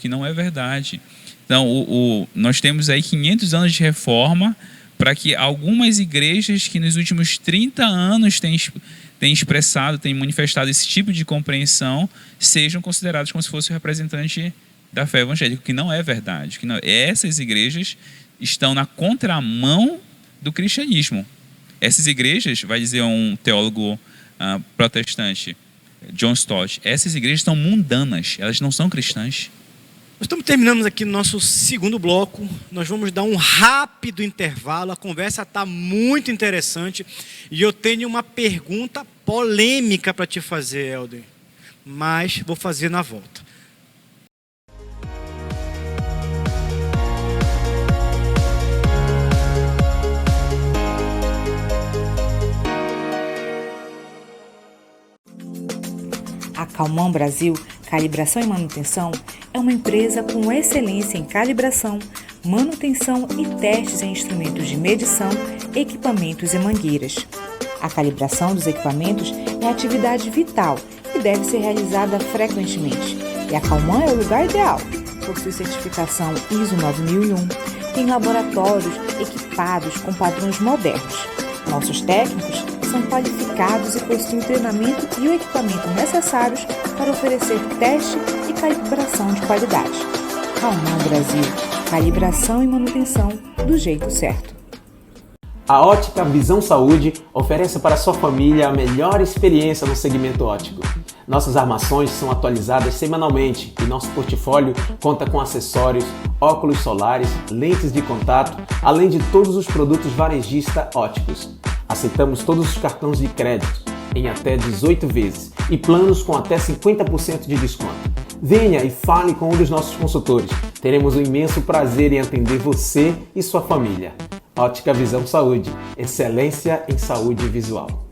[SPEAKER 2] Então, nós temos aí 500 anos de reforma para que algumas igrejas que nos últimos 30 anos têm expressado, têm manifestado esse tipo de compreensão, sejam consideradas como se fosse o representante da fé evangélica, o que não é verdade. Essas igrejas estão na contramão do cristianismo. Essas igrejas, vai dizer um teólogo protestante, John Stott, essas igrejas são mundanas, elas não são cristãs.
[SPEAKER 1] Nós estamos terminando aqui no nosso segundo bloco. Nós vamos dar um rápido intervalo. A conversa está muito interessante. E eu tenho uma pergunta polêmica para te fazer, Helder. Mas vou fazer na volta.
[SPEAKER 5] A Calmon Brasil Calibração e Manutenção é uma empresa com excelência em calibração, manutenção e testes em instrumentos de medição, equipamentos e mangueiras. A calibração dos equipamentos é atividade vital e deve ser realizada frequentemente. E a Calmon é o lugar ideal. Possui certificação ISO 9001, tem laboratórios equipados com padrões modernos. Nossos técnicos são qualificados e possuem o treinamento e o equipamento necessários para oferecer teste e calibração de qualidade. Calmon Brasil, calibração e manutenção do jeito certo.
[SPEAKER 6] A Ótica Visão Saúde oferece para sua família a melhor experiência no segmento óptico. Nossas armações são atualizadas semanalmente e nosso portfólio conta com acessórios, óculos solares, lentes de contato, além de todos os produtos varejista ópticos. Aceitamos todos os cartões de crédito em até 18 vezes e planos com até 50% de desconto. Venha e fale com um dos nossos consultores. Teremos um imenso prazer em atender você e sua família. Ótica Visão Saúde, excelência em saúde visual.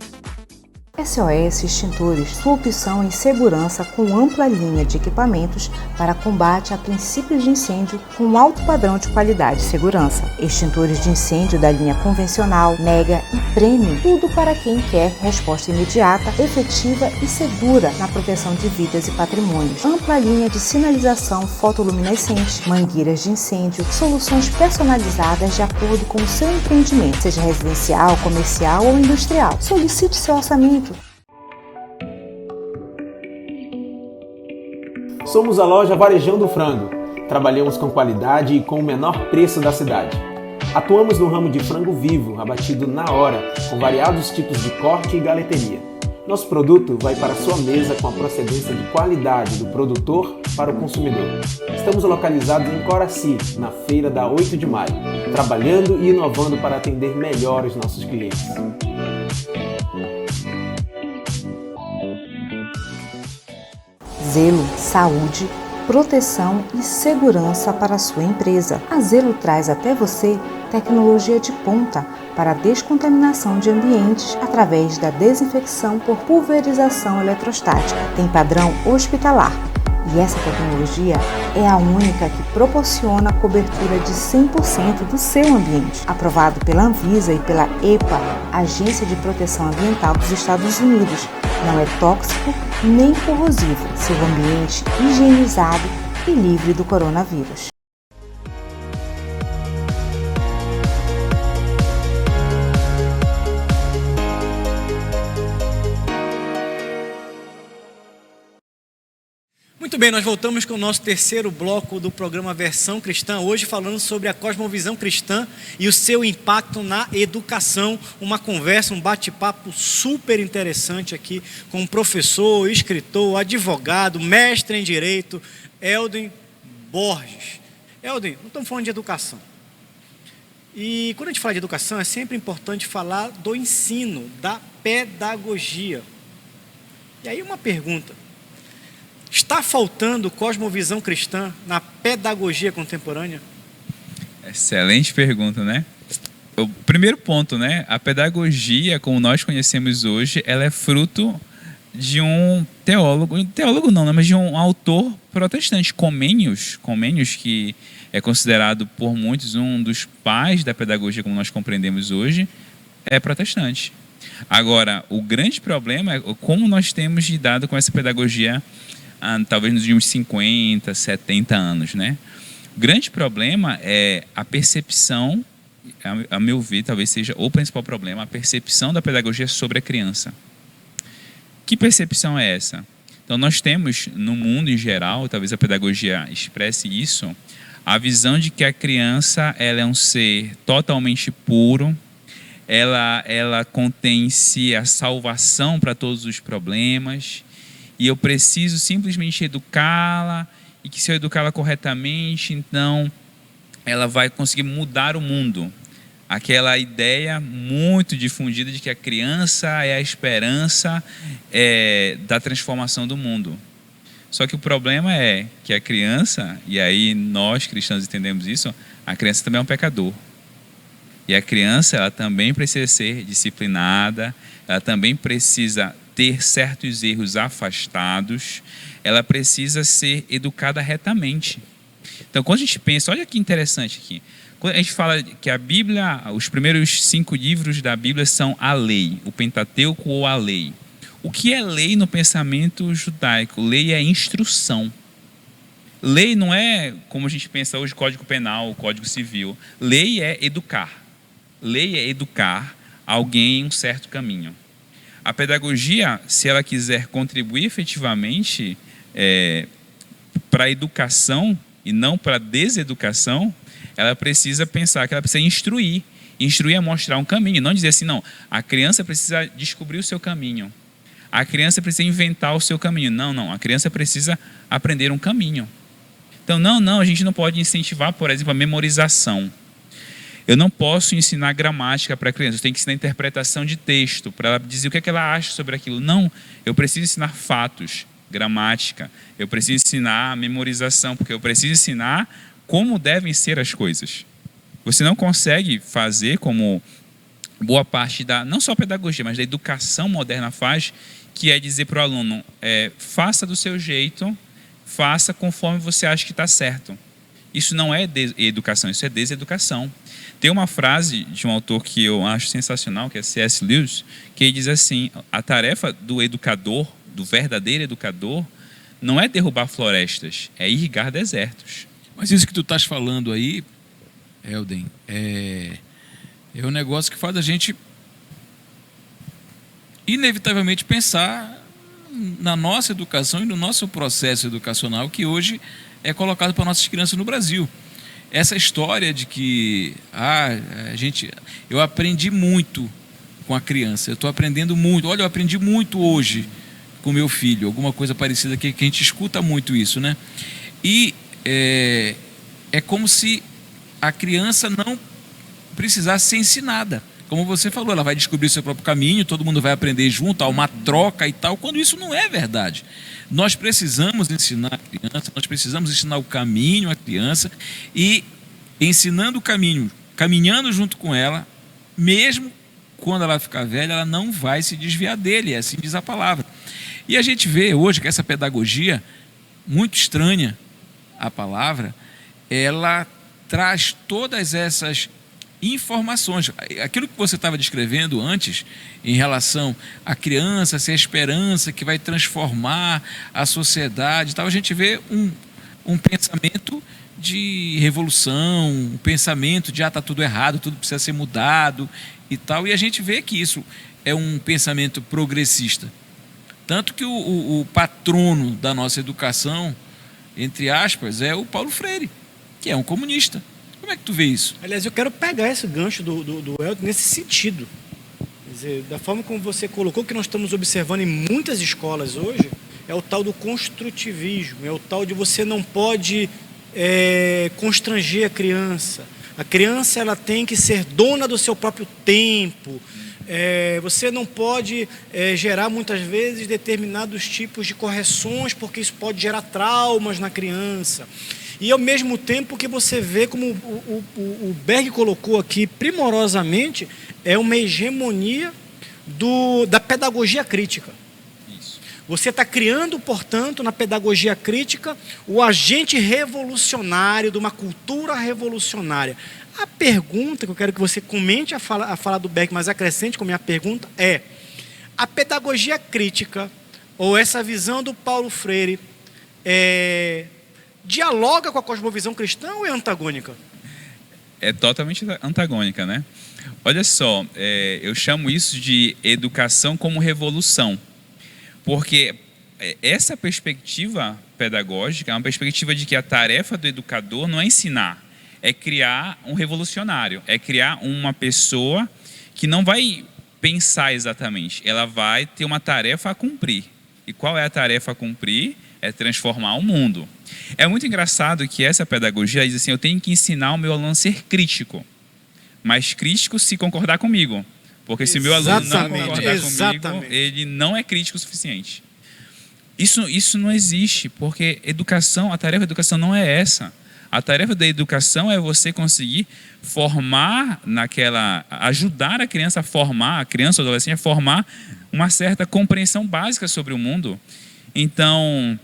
[SPEAKER 5] SOS Extintores, sua opção em segurança com ampla linha de equipamentos para combate a princípios de incêndio com alto padrão de qualidade e segurança. Extintores de incêndio da linha convencional, mega e premium, tudo para quem quer resposta imediata, efetiva e segura na proteção de vidas e patrimônios. Ampla linha de sinalização fotoluminescente, mangueiras de incêndio, soluções personalizadas de acordo com o seu empreendimento, seja residencial, comercial ou industrial. Solicite seu orçamento.
[SPEAKER 6] Somos a loja Varejão do Frango. Trabalhamos com qualidade e com o menor preço da cidade. Atuamos no ramo de frango vivo, abatido na hora, com variados tipos de corte e galeteria. Nosso produto vai para a sua mesa com a procedência de qualidade do produtor para o consumidor. Estamos localizados em Coraci, na feira da 8 de maio, trabalhando e inovando para atender melhor os nossos clientes.
[SPEAKER 5] Zelo, saúde, proteção e segurança para a sua empresa. A Zelo traz até você tecnologia de ponta para a descontaminação de ambientes através da desinfecção por pulverização eletrostática. Tem padrão hospitalar e essa tecnologia é a única que proporciona a cobertura de 100% do seu ambiente. Aprovado pela Anvisa e pela EPA, Agência de Proteção Ambiental dos Estados Unidos. Não é tóxico nem corrosivo. Seu ambiente higienizado e livre do coronavírus.
[SPEAKER 1] Muito bem, nós voltamos com o nosso terceiro bloco do programa Versão Cristã, hoje falando sobre a cosmovisão cristã e o seu impacto na educação. Uma conversa, um bate-papo super interessante aqui com um professor, escritor, advogado, mestre em Direito, Elden Borges. Elden, não estamos falando de educação. E quando a gente fala de educação, é sempre importante falar do ensino, da pedagogia. E aí uma pergunta: está faltando cosmovisão cristã na pedagogia contemporânea?
[SPEAKER 2] Excelente pergunta, né? O primeiro ponto, né? A pedagogia, como nós conhecemos hoje, ela é fruto de um teólogo não, né? Mas de um autor protestante, Comênios, que é considerado por muitos um dos pais da pedagogia, como nós compreendemos hoje, é protestante. Agora, o grande problema é como nós temos lidado com essa pedagogia talvez nos últimos 50, 70 anos, né? O grande problema é a percepção, a meu ver, talvez seja o principal problema, a percepção da pedagogia sobre a criança. Que percepção é essa? Então, nós temos, no mundo em geral, talvez a pedagogia expresse isso, a visão de que a criança ela é um ser totalmente puro, ela contém em si a salvação para todos os problemas, e eu preciso simplesmente educá-la, e que se eu educá-la corretamente, então ela vai conseguir mudar o mundo. Aquela ideia muito difundida de que a criança é a esperança da transformação do mundo. Só que o problema é que a criança, e aí nós cristãos entendemos isso, a criança também é um pecador. E a criança, ela também precisa ser disciplinada, ela também precisa ter certos erros afastados, ela precisa ser educada retamente. Então, quando a gente pensa, olha que interessante aqui, quando a gente fala que a Bíblia, os primeiros 5 livros da Bíblia são a lei, o Pentateuco ou a lei. O que é lei no pensamento judaico? Lei é instrução. Lei não é, como a gente pensa hoje, Código Penal, Código Civil. Lei é educar. Lei é educar alguém em um certo caminho. A pedagogia, se ela quiser contribuir efetivamente para a educação e não para a deseducação, ela precisa pensar que ela precisa instruir. Instruir é mostrar um caminho, não dizer assim, não, a criança precisa descobrir o seu caminho. A criança precisa inventar o seu caminho. Não, a criança precisa aprender um caminho. Então, a gente não pode incentivar, por exemplo, a memorização. Eu não posso ensinar gramática para a criança, eu tenho que ensinar interpretação de texto, para ela dizer o que ela acha sobre aquilo. Não, eu preciso ensinar fatos, gramática, eu preciso ensinar memorização, porque eu preciso ensinar como devem ser as coisas. Você não consegue fazer como boa parte não só a pedagogia, mas da educação moderna faz, que é dizer para o aluno, faça do seu jeito, faça conforme você acha que está certo. Isso não é educação, isso é deseducação. Tem uma frase de um autor que eu acho sensacional, que é C.S. Lewis, que ele diz assim, a tarefa do educador, do verdadeiro educador, não é derrubar florestas, é irrigar desertos.
[SPEAKER 3] Mas isso que tu estás falando aí, Elden, é um negócio que faz a gente inevitavelmente pensar na nossa educação e no nosso processo educacional que hoje é colocado para nossas crianças no Brasil. Essa história de que eu aprendi muito com a criança, eu estou aprendendo muito, olha, eu aprendi muito hoje com meu filho, alguma coisa parecida que a gente escuta muito isso, né? E é como se a criança não precisasse ser ensinada. Como você falou, ela vai descobrir o seu próprio caminho, todo mundo vai aprender junto, há uma troca e tal, quando isso não é verdade. Nós precisamos ensinar a criança, nós precisamos ensinar o caminho à criança, e ensinando o caminho caminhando junto com ela, mesmo quando ela ficar velha, ela não vai se desviar dele, assim diz a palavra. E a gente vê hoje que essa pedagogia, muito estranha à palavra, ela traz todas essas informações. Aquilo que você estava descrevendo antes, em relação à criança, ser a esperança que vai transformar a sociedade e tal, a gente vê um pensamento de revolução, um pensamento de está tudo errado, tudo precisa ser mudado e tal, e a gente vê que isso é um pensamento progressista. Tanto que o patrono da nossa educação, entre aspas, é o Paulo Freire, que é um comunista. Como é que tu vê isso?
[SPEAKER 1] Aliás, eu quero pegar esse gancho do Elton nesse sentido. Quer dizer, da forma como você colocou, que nós estamos observando em muitas escolas hoje, é o tal do construtivismo, é o tal de você não pode constranger a criança. A criança ela tem que ser dona do seu próprio tempo. Você não pode gerar muitas vezes determinados tipos de correções, porque isso pode gerar traumas na criança. E ao mesmo tempo que você vê, como o Berg colocou aqui primorosamente, é uma hegemonia da pedagogia crítica.
[SPEAKER 2] Isso.
[SPEAKER 1] Você está criando, portanto, na pedagogia crítica, o agente revolucionário de uma cultura revolucionária. A pergunta que eu quero que você comente a fala do Berg, mas acrescente com a minha pergunta é: a pedagogia crítica, ou essa visão do Paulo Freire, dialoga com a cosmovisão cristã ou é antagônica?
[SPEAKER 2] É totalmente antagônica, né? Olha só, eu chamo isso de educação como revolução, porque essa perspectiva pedagógica é uma perspectiva de que a tarefa do educador não é ensinar, é criar um revolucionário, é criar uma pessoa que não vai pensar exatamente, ela vai ter uma tarefa a cumprir. E qual é a tarefa a cumprir? É transformar o mundo. É muito engraçado que essa pedagogia diz assim: eu tenho que ensinar o meu aluno a ser crítico, mas crítico se concordar comigo, porque se o meu aluno não concordar comigo, ele não é crítico o suficiente. Isso não existe, porque a tarefa da educação não é essa. A tarefa da educação é você conseguir formar ajudar a criança ou adolescente a formar uma certa compreensão básica sobre o mundo. Então,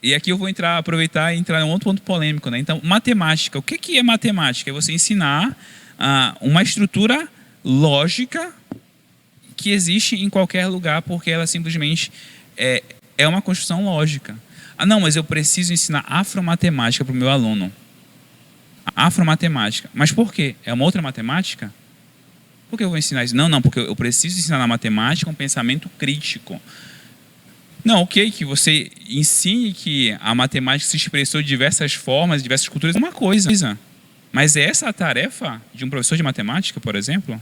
[SPEAKER 2] e aqui eu vou aproveitar e entrar em um outro ponto polêmico, né? Então, matemática. O que é matemática? É você ensinar uma estrutura lógica que existe em qualquer lugar, porque ela simplesmente é uma construção lógica. Não, mas eu preciso ensinar afromatemática para o meu aluno. Afromatemática. Mas por quê? É uma outra matemática? Por que eu vou ensinar isso? Não, porque eu preciso ensinar na matemática um pensamento crítico. Não, ok, que você ensine que a matemática se expressou de diversas formas, de diversas culturas, é uma coisa. Mas é essa a tarefa de um professor de matemática, por exemplo?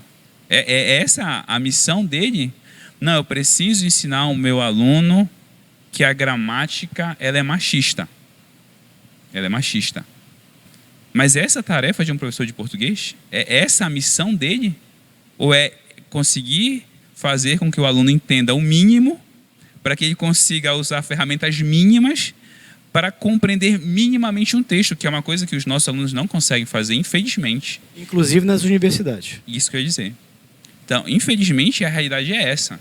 [SPEAKER 2] É essa a missão dele? Não, eu preciso ensinar ao meu aluno que a gramática ela é machista. Ela é machista. Mas essa a tarefa de um professor de português? É essa a missão dele? Ou é conseguir fazer com que o aluno entenda o mínimo para que ele consiga usar ferramentas mínimas para compreender minimamente um texto, que é uma coisa que os nossos alunos não conseguem fazer, infelizmente.
[SPEAKER 1] Inclusive nas universidades.
[SPEAKER 2] Isso que eu ia dizer. Então, infelizmente, a realidade é essa.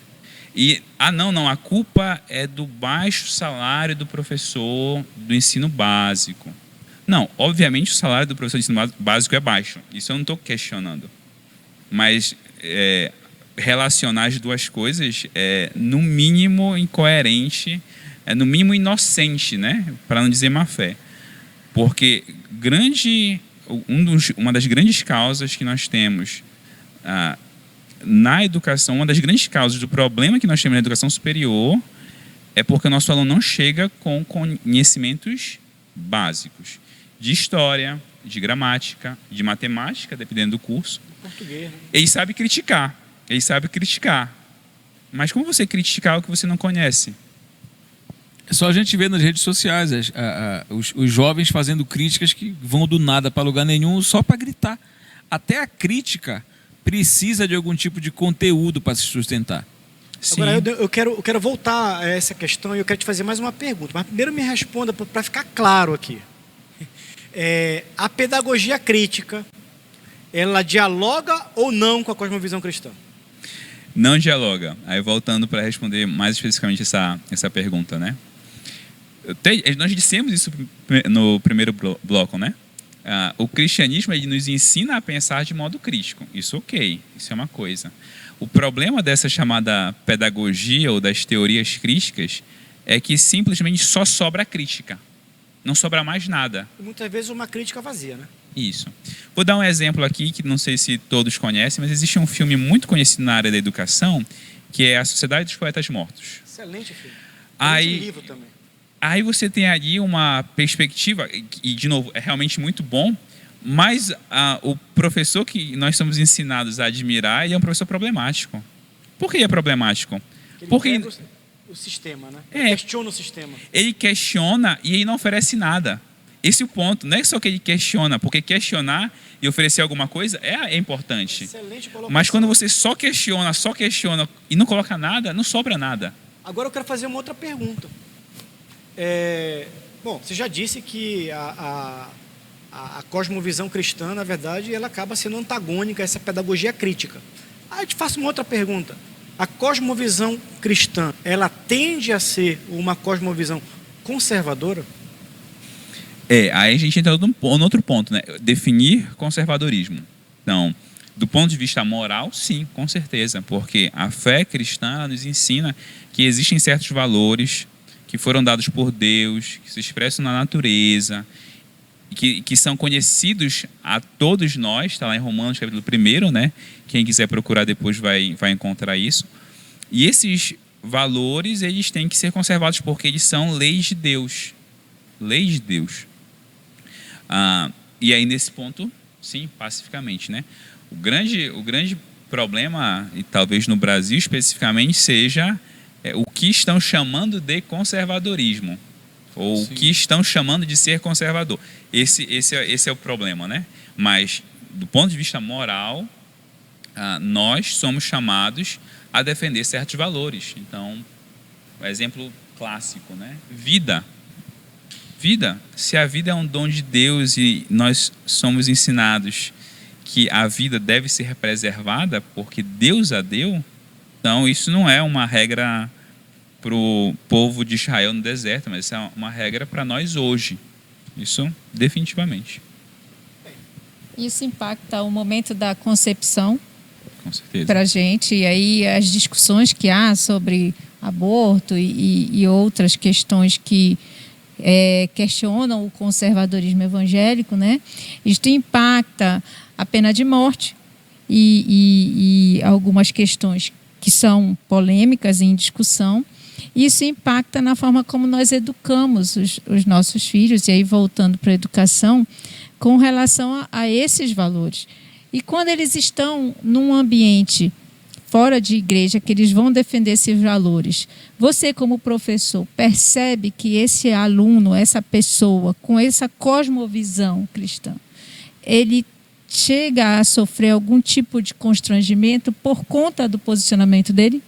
[SPEAKER 2] E, não, a culpa é do baixo salário do professor do ensino básico. Não, obviamente o salário do professor de ensino básico é baixo. Isso eu não estou questionando. Mas relacionar as duas coisas é, no mínimo, incoerente, é no mínimo inocente, né? Para não dizer má fé. Porque uma das grandes causas que nós temos na educação, uma das grandes causas do problema que nós temos na educação superior é porque o nosso aluno não chega com conhecimentos básicos de história, de gramática, de matemática, dependendo do curso.
[SPEAKER 1] Português, né?
[SPEAKER 2] Ele sabe criticar. Mas como você criticar o que você não conhece?
[SPEAKER 3] É só a gente ver nas redes sociais os jovens fazendo críticas que vão do nada para lugar nenhum só para gritar. Até a crítica precisa de algum tipo de conteúdo para se sustentar.
[SPEAKER 1] Sim. Agora, eu quero voltar a essa questão e eu quero te fazer mais uma pergunta. Mas primeiro me responda para ficar claro aqui. A pedagogia crítica, ela dialoga ou não com a cosmovisão cristã?
[SPEAKER 2] Não dialoga. Aí voltando para responder mais especificamente essa pergunta, né? Nós dissemos isso no primeiro bloco, né? O cristianismo ele nos ensina a pensar de modo crítico. Isso ok, isso é uma coisa. O problema dessa chamada pedagogia ou das teorias críticas é que simplesmente só sobra a crítica. Não sobra mais nada.
[SPEAKER 1] E muitas vezes uma crítica vazia, né?
[SPEAKER 2] Isso. Vou dar um exemplo aqui que não sei se todos conhecem, mas existe um filme muito conhecido na área da educação que é A Sociedade dos Poetas Mortos.
[SPEAKER 1] Excelente filme.
[SPEAKER 2] Aí,
[SPEAKER 1] livro também.
[SPEAKER 2] Aí você tem ali uma perspectiva, e de novo, é realmente muito bom, mas o professor que nós somos ensinados a admirar, ele é um professor problemático. Por que ele é problemático? Porque
[SPEAKER 1] o sistema, né? Ele questiona o sistema.
[SPEAKER 2] Ele questiona e ele não oferece nada. Esse é o ponto. Não é só que ele questiona, porque questionar e oferecer alguma coisa é importante.
[SPEAKER 1] Excelente colocação.
[SPEAKER 2] Mas quando você só questiona e não coloca nada, não sobra nada.
[SPEAKER 1] Agora eu quero fazer uma outra pergunta. Bom, você já disse que a cosmovisão cristã, na verdade, ela acaba sendo antagônica a essa pedagogia crítica. Aí eu te faço uma outra pergunta. A cosmovisão cristã, ela tende a ser uma cosmovisão conservadora?
[SPEAKER 2] Aí a gente entra no outro ponto, né? Definir conservadorismo. Então, do ponto de vista moral, sim, com certeza, porque a fé cristã nos ensina que existem certos valores que foram dados por Deus, que se expressam na natureza, que são conhecidos a todos nós, está lá em Romanos, capítulo 1, né? Quem quiser procurar depois vai encontrar isso. E esses valores, eles têm que ser conservados porque eles são leis de Deus. Leis de Deus. E aí, nesse ponto, sim, pacificamente, né? O grande problema, e talvez no Brasil especificamente, seja o que estão chamando de conservadorismo. Ou o que estão chamando de ser conservador. Esse é o problema, né? Mas, do ponto de vista moral, nós somos chamados a defender certos valores. Então, o exemplo clássico, né? Vida. Se a vida é um dom de Deus e nós somos ensinados que a vida deve ser preservada porque Deus a deu, então isso não é uma regra para o povo de Israel no deserto, mas isso é uma regra para nós hoje. Isso definitivamente.
[SPEAKER 4] Isso impacta o momento da concepção
[SPEAKER 2] para
[SPEAKER 4] a gente, e aí as discussões que há sobre aborto e outras questões que questionam o conservadorismo evangélico, né? Isto impacta a pena de morte e algumas questões que são polêmicas e em discussão. Isso impacta na forma como nós educamos os nossos filhos, e aí voltando para a educação, com relação a esses valores. E quando eles estão num ambiente fora de igreja, que eles vão defender esses valores, você como professor percebe que esse aluno, essa pessoa com essa cosmovisão cristã, ele chega a sofrer algum tipo de constrangimento por conta do posicionamento dele?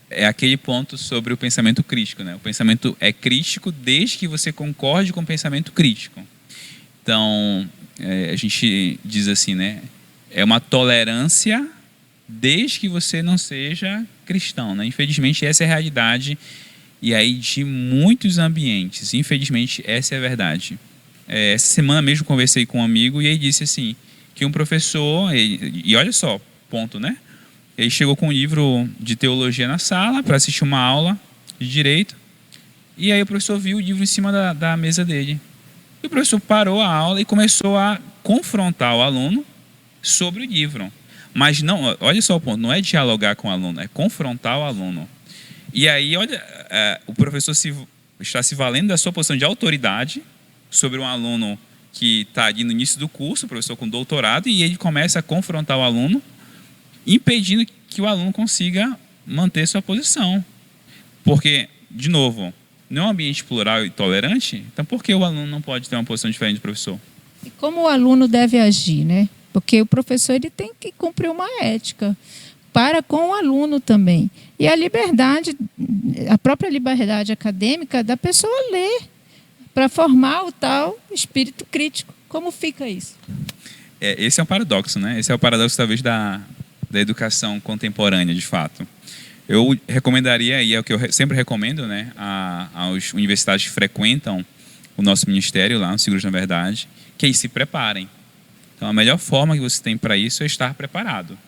[SPEAKER 2] É aquele ponto sobre o pensamento crítico, né? O pensamento é crítico desde que você concorde com o pensamento crítico. Então, a gente diz assim, né? É uma tolerância desde que você não seja cristão, né? Infelizmente, essa é a realidade, e aí de muitos ambientes. Infelizmente, essa é a verdade. Essa semana mesmo conversei com um amigo e ele disse assim, que um professor, e olha só, ponto, né? Ele chegou com um livro de teologia na sala para assistir uma aula de direito, e aí o professor viu o livro em cima da mesa dele. E o professor parou a aula e começou a confrontar o aluno sobre o livro. Mas não, olha só o ponto, não é dialogar com o aluno, é confrontar o aluno. E aí, olha, o professor está se valendo da sua posição de autoridade sobre um aluno que está ali no início do curso, o professor com doutorado, e ele começa a confrontar o aluno, impedindo que o aluno consiga manter sua posição. Porque, de novo, não é um ambiente plural e tolerante, então por que o aluno não pode ter uma posição diferente do professor?
[SPEAKER 4] E como o aluno deve agir, né? Porque o professor ele tem que cumprir uma ética para com o aluno também. E a liberdade, a própria liberdade acadêmica da pessoa ler, para formar o tal espírito crítico. Como fica isso?
[SPEAKER 2] Esse é um paradoxo, né? Esse é o paradoxo, talvez, da educação contemporânea, de fato. Eu recomendaria, e é o que eu sempre recomendo, né, aos universitários que frequentam o nosso ministério lá, no Seguros na Verdade, que eles se preparem. Então, a melhor forma que você tem para isso é estar preparado.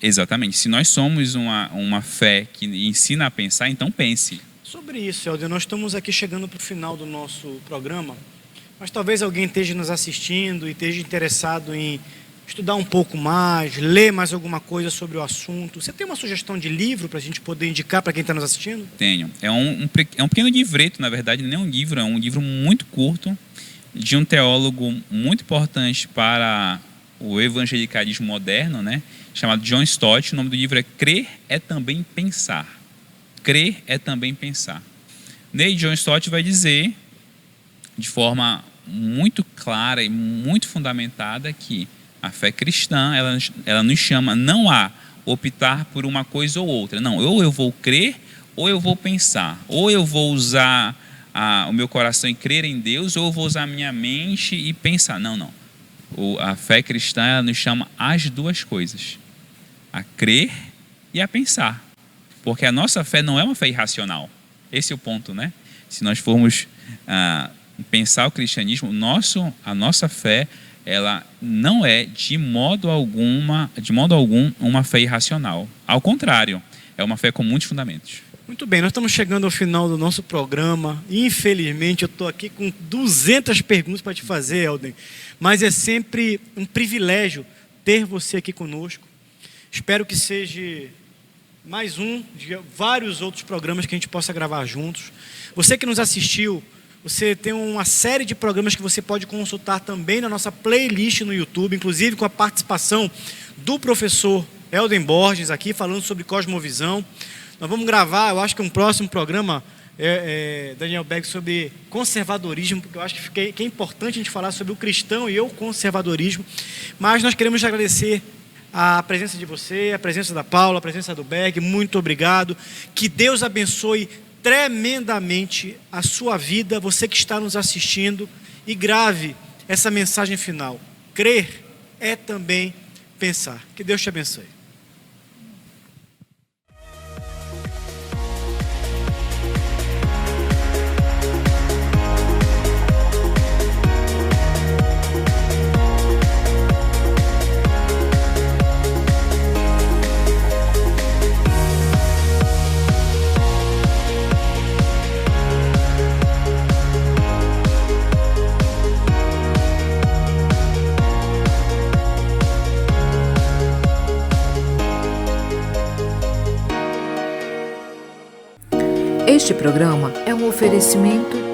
[SPEAKER 2] Exatamente. Se nós somos uma fé que ensina a pensar, então pense.
[SPEAKER 1] Sobre isso, Helder, nós estamos aqui chegando para o final do nosso programa, mas talvez alguém esteja nos assistindo e esteja interessado em estudar um pouco mais, ler mais alguma coisa sobre o assunto. Você tem uma sugestão de livro para a gente poder indicar para quem está nos assistindo?
[SPEAKER 2] Tenho. É um pequeno livreto, na verdade, não é um livro, é um livro muito curto, de um teólogo muito importante para o evangelicalismo moderno, né, chamado John Stott. O nome do livro é Crer é Também Pensar. Crer é também pensar. Nele, John Stott vai dizer, de forma muito clara e muito fundamentada, que a fé cristã, ela nos chama não a optar por uma coisa ou outra. Não, ou eu vou crer, ou eu vou pensar. Ou eu vou usar o meu coração e crer em Deus, ou eu vou usar a minha mente e pensar. Não. A fé cristã, ela nos chama as duas coisas. A crer e a pensar. Porque a nossa fé não é uma fé irracional. Esse é o ponto, né? Se nós formos pensar o cristianismo, a nossa fé, ela não é de modo algum uma fé irracional. Ao contrário, é uma fé com muitos fundamentos.
[SPEAKER 1] Muito bem, nós estamos chegando ao final do nosso programa. Infelizmente, eu estou aqui com 200 perguntas para te fazer, Helder. Mas é sempre um privilégio ter você aqui conosco. Espero que seja mais um de vários outros programas que a gente possa gravar juntos. Você que nos assistiu, você tem uma série de programas que você pode consultar também na nossa playlist no YouTube, inclusive com a participação do professor Helder Borges aqui, falando sobre cosmovisão. Nós vamos gravar, eu acho que um próximo programa, Daniel Beck, sobre conservadorismo, porque eu acho que é importante a gente falar sobre o cristão e o conservadorismo. Mas nós queremos agradecer a presença de você, a presença da Paula, a presença do Berg. Muito obrigado. Que Deus abençoe tremendamente a sua vida, você que está nos assistindo, e grave essa mensagem final. Crer é também pensar. Que Deus te abençoe.
[SPEAKER 5] Este programa é um oferecimento